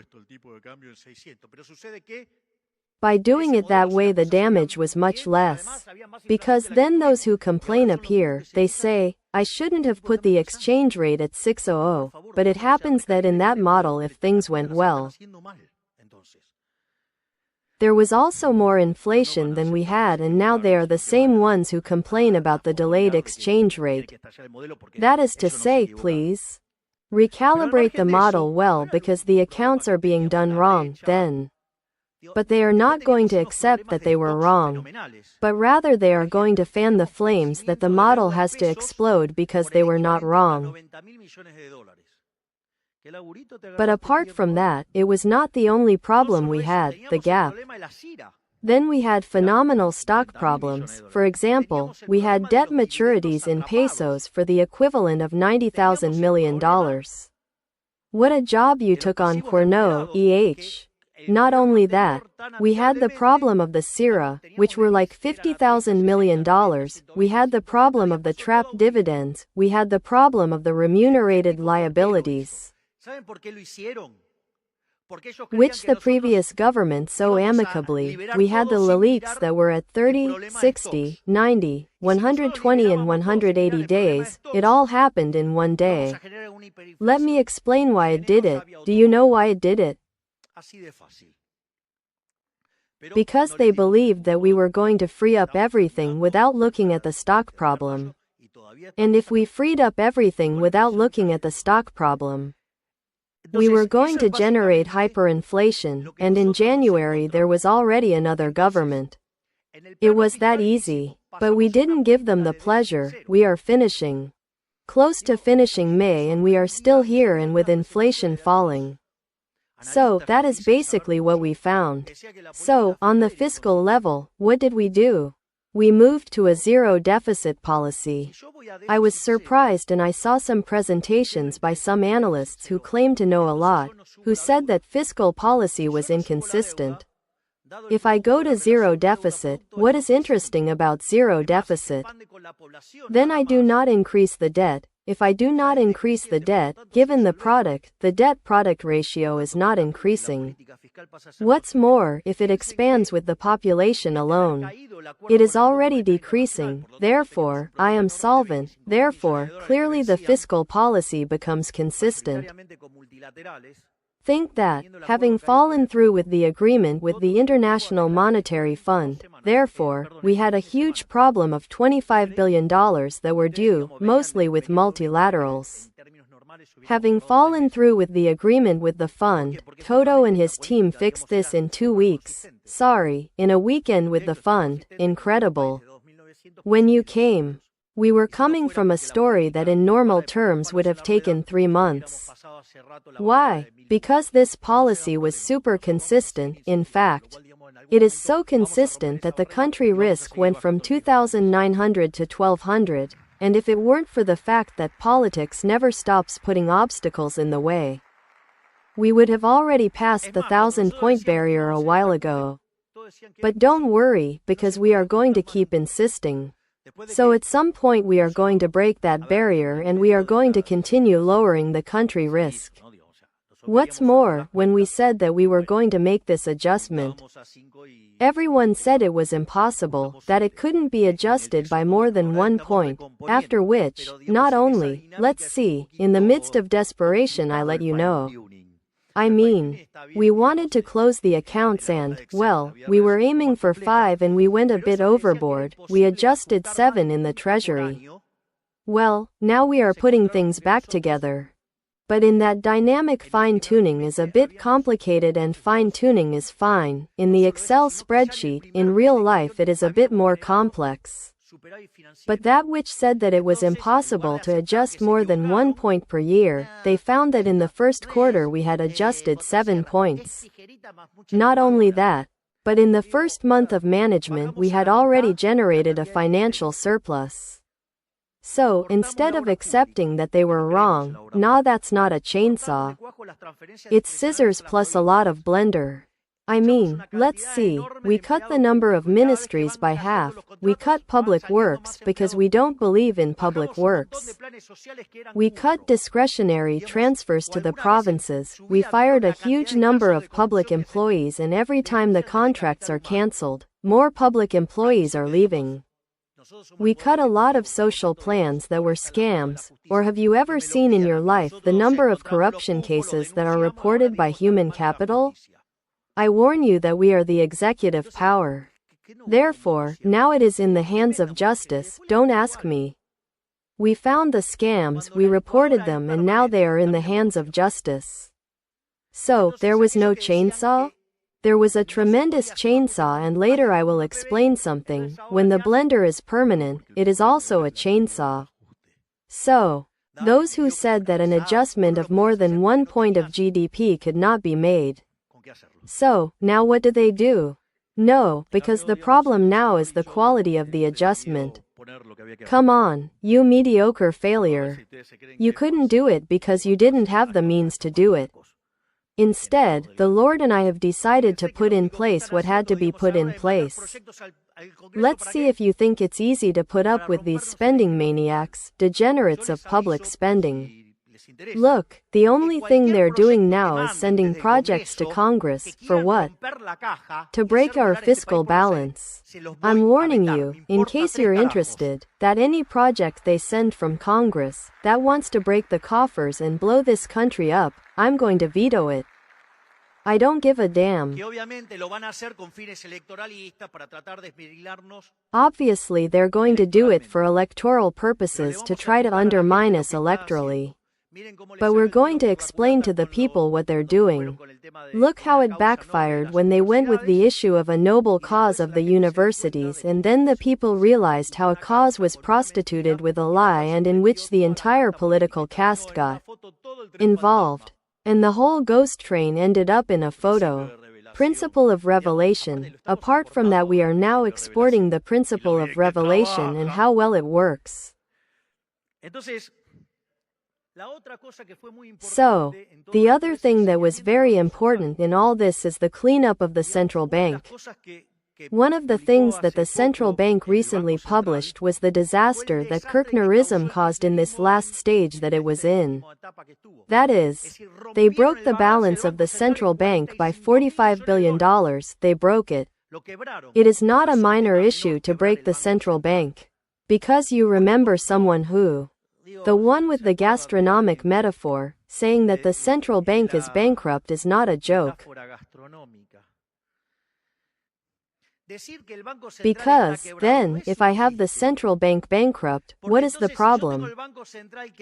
S1: By doing it that way the damage was much less. Because then those who complain appear, they say, I shouldn't have put the exchange rate at 600, but it happens that in that model if things went well, there was also more inflation than we had and now they are the same ones who complain about the delayed exchange rate. That is to say, please recalibrate the model well because the accounts are being done wrong, then. But they are not going to accept that they were wrong, but rather they are going to fan the flames that the model has to explode because they were not wrong. But apart from that, it was not the only problem we had, the gap. Then we had phenomenal stock problems. For example, we had debt maturities in pesos for the equivalent of $90,000 million. What a job you took on Corno, EH. Not only that, we had the problem of the CIRA, which were like $50,000 million. We had the problem of the trapped dividends. We had the problem of the remunerated liabilities, which the previous government so amicably. We had the LELIQs that were at 30, 60, 90, 120 and 180 days. It all happened in one day. Let me explain why it did it. Do you know why it did it? Because they believed that we were going to free up everything without looking at the stock problem. And if we freed up everything without looking at the stock problem, we were going to generate hyperinflation, and in January there was already another government. It was that easy. But we didn't give them the pleasure. We are finishing. Close to finishing May and we are still here and with inflation falling. So, that is basically what we found. So, on the fiscal level, what did we do? We moved to a zero deficit policy. I was surprised and I saw some presentations by some analysts who claimed to know a lot, who said that fiscal policy was inconsistent. If I go to zero deficit, what is interesting about zero deficit? Then I do not increase the debt. If I do not increase the debt, given the debt-product ratio is not increasing. What's more, if it expands with the population alone, it is already decreasing. Therefore, I am solvent. Therefore, clearly the fiscal policy becomes consistent. Think that, having fallen through with the agreement with the International Monetary Fund, therefore, we had a huge problem of $25 billion that were due, mostly with multilaterals. Having fallen through with the agreement with the fund, Toto and his team fixed this in 2 weeks. Sorry, in a weekend with the fund. Incredible. When you came, we were coming from a story that in normal terms would have taken 3 months. Why? Because this policy was super consistent. In fact, it is so consistent that the country risk went from 2,900 to 1,200, and if it weren't for the fact that politics never stops putting obstacles in the way, we would have already passed the 1,000-point barrier a while ago. But don't worry, because we are going to keep insisting. So at some point we are going to break that barrier and we are going to continue lowering the country risk. What's more, when we said that we were going to make this adjustment, everyone said it was impossible, that it couldn't be adjusted by more than 1 point, after which, not only, let's see, in the midst of desperation I let you know. I mean, we wanted to close the accounts and, well, we were aiming for 5 and we went a bit overboard. We adjusted 7 in the treasury. Well, now we are putting things back together. But in that dynamic fine-tuning is a bit complicated and fine-tuning is fine. In the Excel spreadsheet, in real life it is a bit more complex. But that which said that it was impossible to adjust more than 1 point per year, they found that in the first quarter we had adjusted 7 points. Not only that, but in the first month of management we had already generated a financial surplus. So, instead of accepting that they were wrong, nah, that's not a chainsaw. It's scissors plus a lot of blender. I mean, let's see, we cut the number of ministries by half, we cut public works because we don't believe in public works. We cut discretionary transfers to the provinces, we fired a huge number of public employees and every time the contracts are cancelled, more public employees are leaving. We cut a lot of social plans that were scams, or have you ever seen in your life the number of corruption cases that are reported by human capital? I warn you that we are the executive power. Therefore, now it is in the hands of justice, don't ask me. We found the scams, we reported them and now they are in the hands of justice. So, there was no chainsaw? There was a tremendous chainsaw and later I will explain something. When the blender is permanent, it is also a chainsaw. So, those who said that an adjustment of more than 1 point of GDP could not be made. So, now what do? No, because the problem now is the quality of the adjustment. Come on, you mediocre failure. You couldn't do it because you didn't have the means to do it. Instead, the Lord and I have decided to put in place what had to be put in place. Let's see if you think it's easy to put up with these spending maniacs, degenerates of public spending. Look, the only thing they're doing now is sending projects to Congress. For what? To break our fiscal balance. I'm warning you, in case you're interested, that any project they send from Congress that wants to break the coffers and blow this country up, I'm going to veto it. I don't give a damn. Obviously, they're going to do it for electoral purposes to try to undermine us electorally. But we're going to explain to the people what they're doing. Look how it backfired when they went with the issue of a noble cause of the universities, and then the people realized how a cause was prostituted with a lie and in which the entire political caste got involved. And the whole ghost train ended up in a photo. Principle of revelation. Apart from that, we are now exporting the principle of revelation and how well it works. So, the other thing that was very important in all this is the cleanup of the central bank. One of the things that the central bank recently published was the disaster that Kirchnerism caused in this last stage that it was in. That is, they broke the balance of the central bank by $45 billion, they broke it. It is not a minor issue to break the central bank. Because you remember someone who, the one with the gastronomic metaphor, saying that the central bank is bankrupt is not a joke. Because, then, if I have the central bank bankrupt, what is the problem?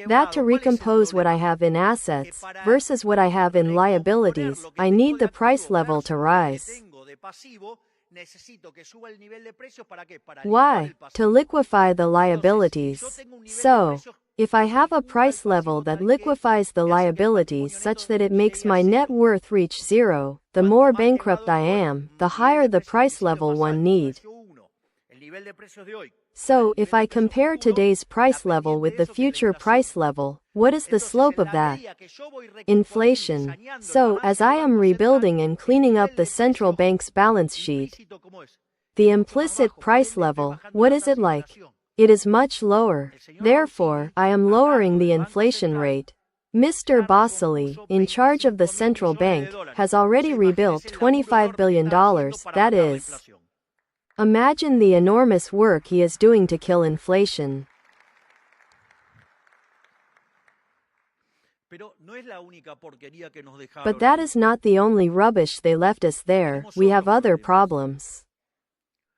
S1: That to recompose what I have in assets, versus what I have in liabilities, I need the price level to rise. Why? To liquefy the liabilities. So, if I have a price level that liquefies the liabilities such that it makes my net worth reach zero, the more bankrupt I am, the higher the price level one need. So, if I compare today's price level with the future price level, what is the slope of that? Inflation. So, as I am rebuilding and cleaning up the central bank's balance sheet, the implicit price level, what is it like? It is much lower. Therefore, I am lowering the inflation rate. Mr. Bossoli, in charge of the central bank, has already rebuilt $25 billion, that is. Imagine the enormous work he is doing to kill inflation. But that is not the only rubbish they left us there, we have other problems.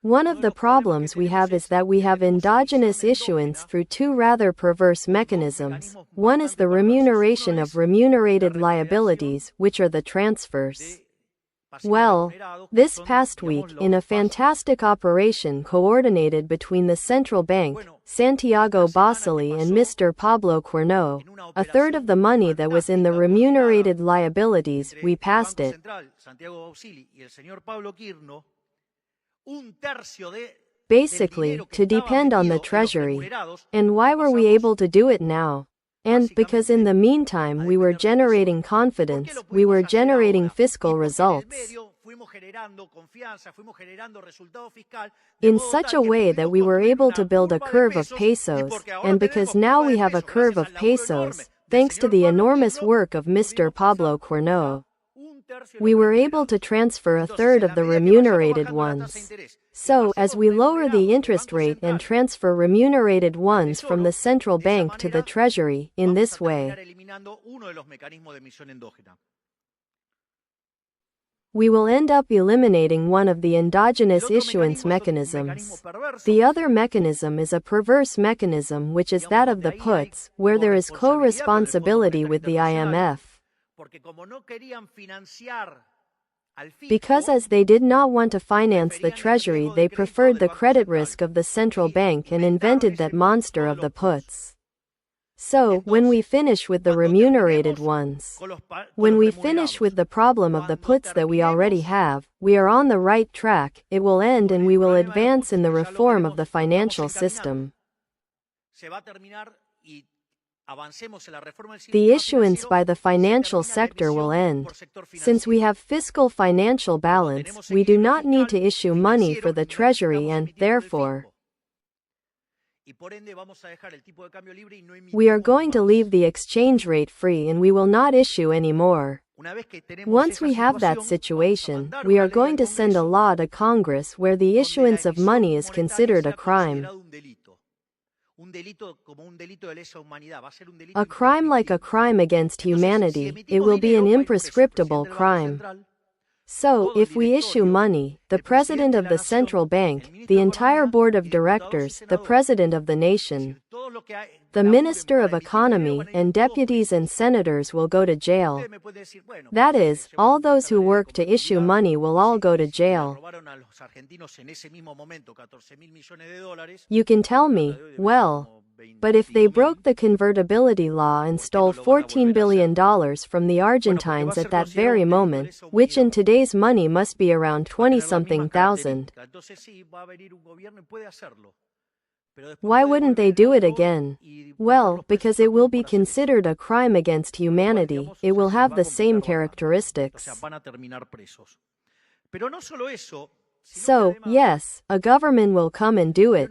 S1: One of the problems we have is that we have endogenous issuance through two rather perverse mechanisms. One is the remuneration of remunerated liabilities, which are the transfers. Well, this past week, in a fantastic operation coordinated between the central bank, Santiago Bossoli and Mr. Pablo Cuerno, a third of the money that was in the remunerated liabilities, we passed it. Basically, to depend on the Treasury. And why were we able to do it now? And because in the meantime we were generating confidence, we were generating fiscal results. In such a way that we were able to build a curve of pesos, and because now we have a curve of pesos, thanks to the enormous work of Mr. Pablo Cuerno, we were able to transfer a third of the remunerated ones. So, as we lower the interest rate and transfer remunerated ones from the central bank to the Treasury, in this way, we will end up eliminating one of the endogenous issuance mechanisms. The other mechanism is a perverse mechanism, which is that of the puts, where there is co-responsibility with the IMF. Because as they did not want to finance the Treasury, they preferred the credit risk of the central bank and invented that monster of the puts. So, when we finish with the remunerated ones, when we finish with the problem of the puts that we already have, we are on the right track, it will end and we will advance in the reform of the financial system. The issuance by the financial sector will end. Since we have fiscal financial balance, we do not need to issue money for the Treasury and, therefore, we are going to leave the exchange rate free and we will not issue any more. Once we have that situation, we are going to send a law to Congress where the issuance of money is considered a crime. A crime like a crime against humanity, it will be an imprescriptible crime. So, if we issue money, the president of the central bank, the entire board of directors, the president of the nation, the minister of economy, and deputies and senators will go to jail. That is, all those who work to issue money will all go to jail. You can tell me, well, but if they broke the convertibility law and stole $14 billion from the Argentines at that very moment, which in today's money must be around 20-something thousand, why wouldn't they do it again? Well, because it will be considered a crime against humanity. It will have the same characteristics. So, yes, a government will come and do it,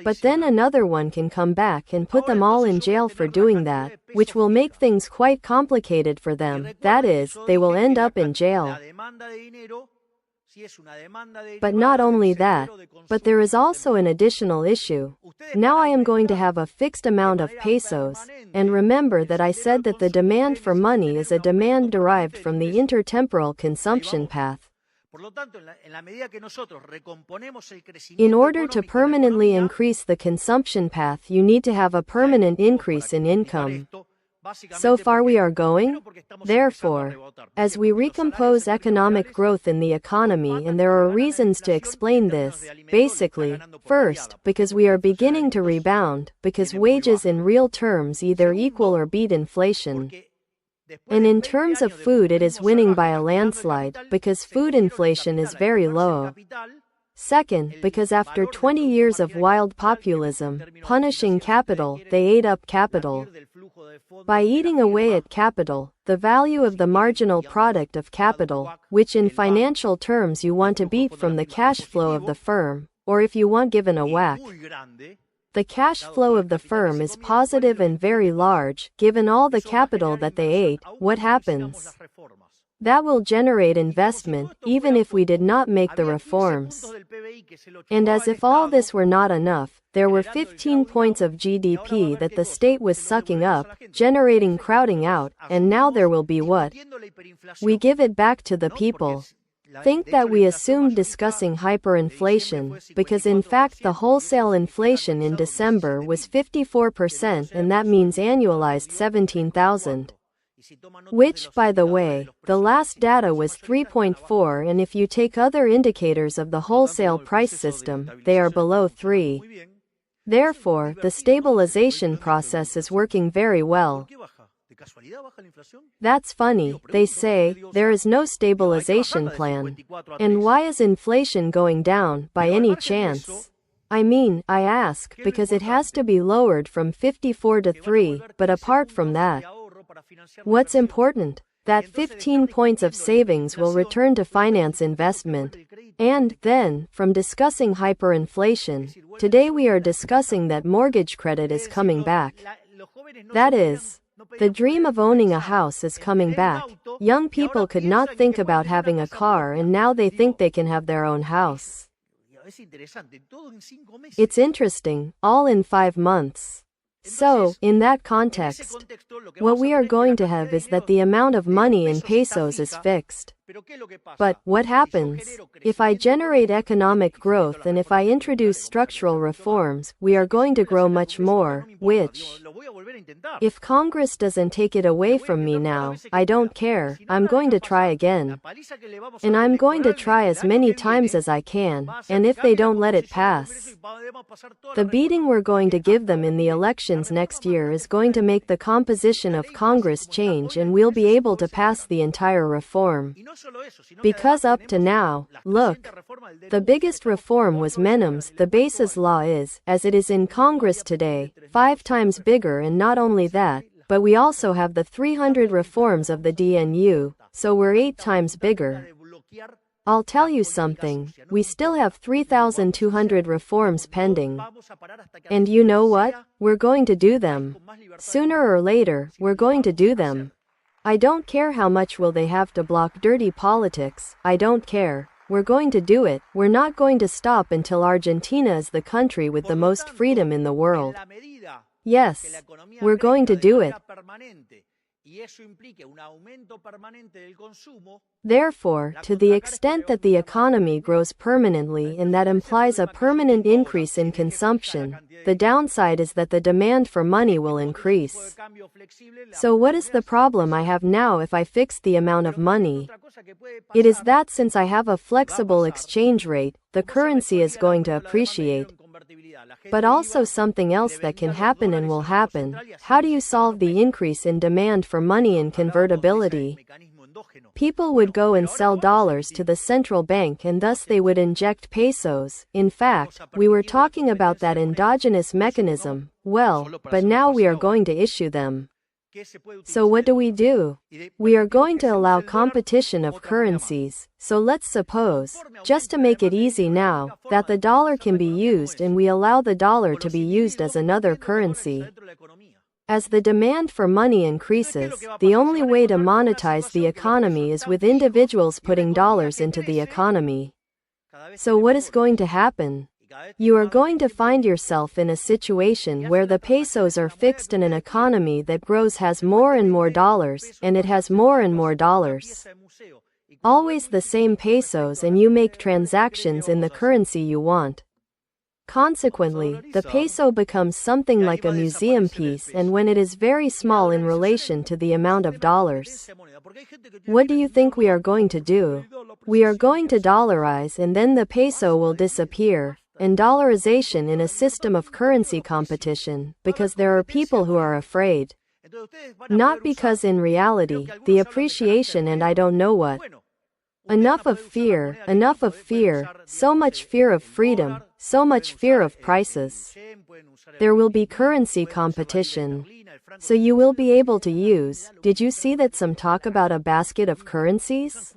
S1: but then another one can come back and put them all in jail for doing that, which will make things quite complicated for them. That is, they will end up in jail. But not only that, but there is also an additional issue. Now I am going to have a fixed amount of pesos, and remember that I said that the demand for money is a demand derived from the intertemporal consumption path. In order to permanently increase the consumption path, you need to have a permanent increase in income. So far we are going. Therefore, as we recompose economic growth in the economy, and there are reasons to explain this, basically, first, because we are beginning to rebound, because wages in real terms either equal or beat inflation. And in terms of food it is winning by a landslide, because food inflation is very low. Second, because after 20 years of wild populism, punishing capital, they ate up capital. By eating away at capital, the value of the marginal product of capital, which in financial terms you want to beat from the cash flow of the firm, or if you want given a whack, the cash flow of the firm is positive and very large, given all the capital that they ate. What happens? That will generate investment, even if we did not make the reforms. And as if all this were not enough, there were 15 points of GDP that the state was sucking up, generating crowding out, and now there will be what? We give it back to the people. Think that we assumed discussing hyperinflation, because in fact the wholesale inflation in December was 54%, and that means annualized 17,000. Which, by the way, the last data was 3.4, and if you take other indicators of the wholesale price system, they are below 3. Therefore, the stabilization process is working very well. That's funny, they say, there is no stabilization plan. And why is inflation going down, by any chance? I mean, I ask, because it has to be lowered from 54 to 3, but apart from that, what's important? That 15 points of savings will return to finance investment. And, then, from discussing hyperinflation, today we are discussing that mortgage credit is coming back. That is, the dream of owning a house is coming back. Young people could not think about having a car, and now they think they can have their own house. It's interesting, all in 5 months. So, in that context, what we are going to have is that the amount of money in pesos is fixed. But, what happens? If I generate economic growth and if I introduce structural reforms, we are going to grow much more, which, if Congress doesn't take it away from me now, I don't care, I'm going to try again. And I'm going to try as many times as I can, and if they don't let it pass, the beating we're going to give them in the elections next year is going to make the composition of Congress change, and we'll be able to pass the entire reform. Because up to now, look, the biggest reform was Menem's. The basis law is, as it is in Congress today, 5 times bigger, and not only that, but we also have the 300 reforms of the DNU, so we're 8 times bigger. I'll tell you something, we still have 3,200 reforms pending. And you know what? We're going to do them. Sooner or later, we're going to do them. I don't care how much will they have to block dirty politics, I don't care. We're going to do it. We're not going to stop until Argentina is the country with the most freedom in the world. Yes, we're going to do it. Therefore, to the extent that the economy grows permanently, and that implies a permanent increase in consumption, the downside is that the demand for money will increase. So what is the problem I have now if I fix the amount of money? It is that since I have a flexible exchange rate, the currency is going to appreciate. But also something else that can happen and will happen. How do you solve the increase in demand for money and convertibility? People would go and sell dollars to the central bank, and thus they would inject pesos. In fact, we were talking about that endogenous mechanism. Well, but now we are going to issue them. So what do? We are going to allow competition of currencies. So let's suppose, just to make it easy now, that the dollar can be used and we allow the dollar to be used as another currency. As the demand for money increases, the only way to monetize the economy is with individuals putting dollars into the economy. So what is going to happen? You are going to find yourself in a situation where the pesos are fixed and an economy that grows has more and more dollars, and it has more and more dollars. Always the same pesos, and you make transactions in the currency you want. Consequently, the peso becomes something like a museum piece, and when it is very small in relation to the amount of dollars. What do you think we are going to do? We are going to dollarize, and then the peso will disappear. And dollarization in a system of currency competition, because there are people who are afraid. Not because in reality, the appreciation and I don't know what. Enough of fear, so much fear of freedom, so much fear of prices. There will be currency competition. So you will be able to use, did you see that some talk about a basket of currencies?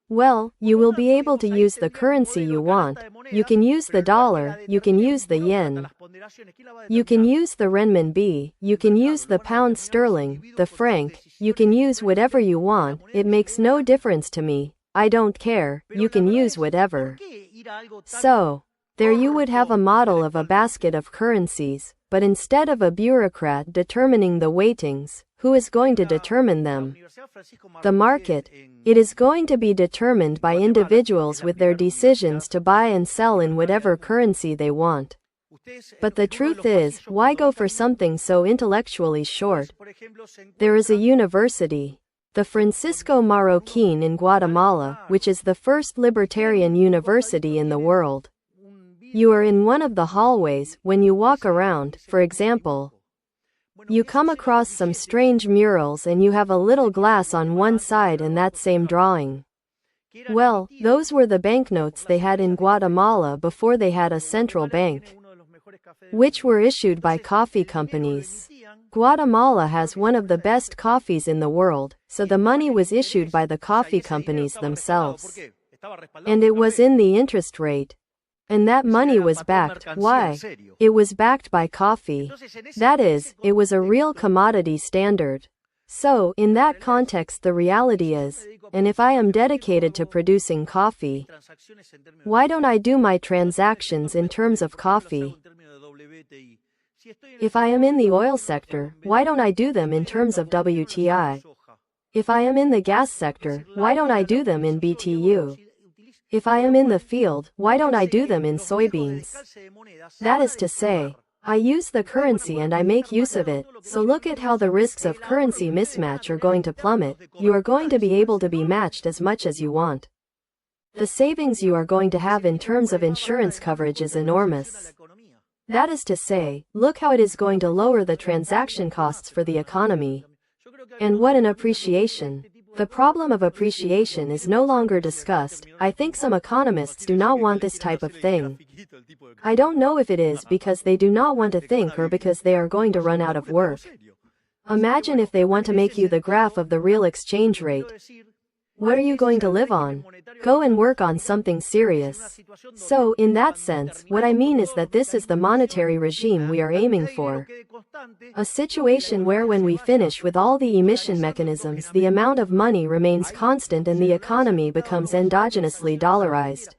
S1: Well, you will be able to use the currency you want. You can use the dollar, you can use the yen, you can use the renminbi, you can use the pound sterling, the franc, you can use whatever you want, it makes no difference to me. I don't care, you can use whatever. So, there you would have a model of a basket of currencies, but instead of a bureaucrat determining the weightings, who is going to determine them? The market. It is going to be determined by individuals with their decisions to buy and sell in whatever currency they want. But the truth is, why go for something so intellectually short? There is a university, the Francisco Marroquín in Guatemala, which is the first libertarian university in the world. You are in one of the hallways, when you walk around, for example, you come across some strange murals and you have a little glass on one side and that same drawing. Well, those were the banknotes they had in Guatemala before they had a central bank, which were issued by coffee companies. Guatemala has one of the best coffees in the world, so the money was issued by the coffee companies themselves. And it was in the interest rate. And that money was backed. Why? It was backed by coffee. That is, it was a real commodity standard. So, in that context, the reality is, and if I am dedicated to producing coffee, why don't I do my transactions in terms of coffee? If I am in the oil sector, why don't I do them in terms of WTI? If I am in the gas sector, why don't I do them in BTU? If I am in the field, why don't I do them in soybeans? That is to say, I use the currency and I make use of it, so look at how the risks of currency mismatch are going to plummet. You are going to be able to be matched as much as you want. The savings you are going to have in terms of insurance coverage is enormous. That is to say, look how it is going to lower the transaction costs for the economy. And what an appreciation. The problem of appreciation is no longer discussed. I think some economists do not want this type of thing. I don't know if it is because they do not want to think or because they are going to run out of work. Imagine if they want to make you the graph of the real exchange rate. What are you going to live on? Go and work on something serious. So, in that sense, what I mean is that this is the monetary regime we are aiming for. A situation where when we finish with all the emission mechanisms, the amount of money remains constant and the economy becomes endogenously dollarized.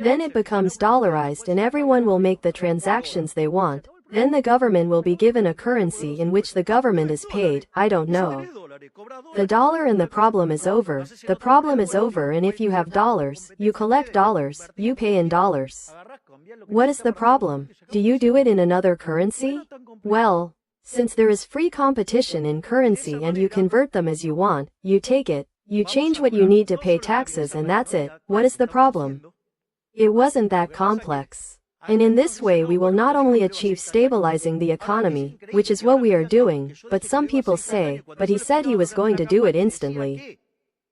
S1: Then it becomes dollarized and everyone will make the transactions they want. Then the government will be given a currency in which the government is paid. I don't know. The dollar and the problem is over. The problem is over, and if you have dollars, you collect dollars, you pay in dollars. What is the problem? Do you do it in another currency? Well, since there is free competition in currency and you convert them as you want, you take it, you change what you need to pay taxes and that's it. What is the problem? It wasn't that complex. And in this way we will not only achieve stabilizing the economy, which is what we are doing, but some people say, but he said he was going to do it instantly.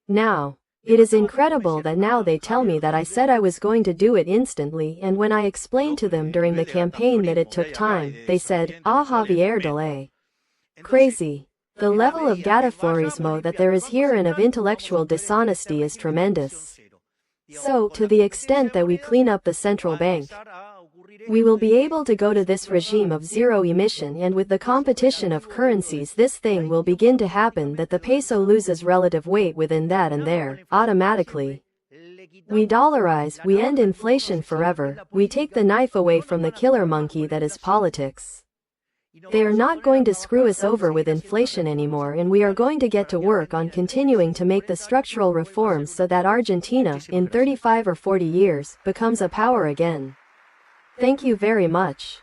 S1: Now, it is incredible that now they tell me that I said I was going to do it instantly, and when I explained to them during the campaign that it took time, they said, "Ah, Javier delay." Crazy. The level of gadaflorismo that there is here and of intellectual dishonesty is tremendous. So, to the extent that we clean up the central bank, we will be able to go to this regime of zero emission, and with the competition of currencies this thing will begin to happen that the peso loses relative weight within that and there, automatically. We dollarize, we end inflation forever, we take the knife away from the killer monkey that is politics. They are not going to screw us over with inflation anymore, and we are going to get to work on continuing to make the structural reforms so that Argentina, in 35 or 40 years, becomes a power again. Thank you very much.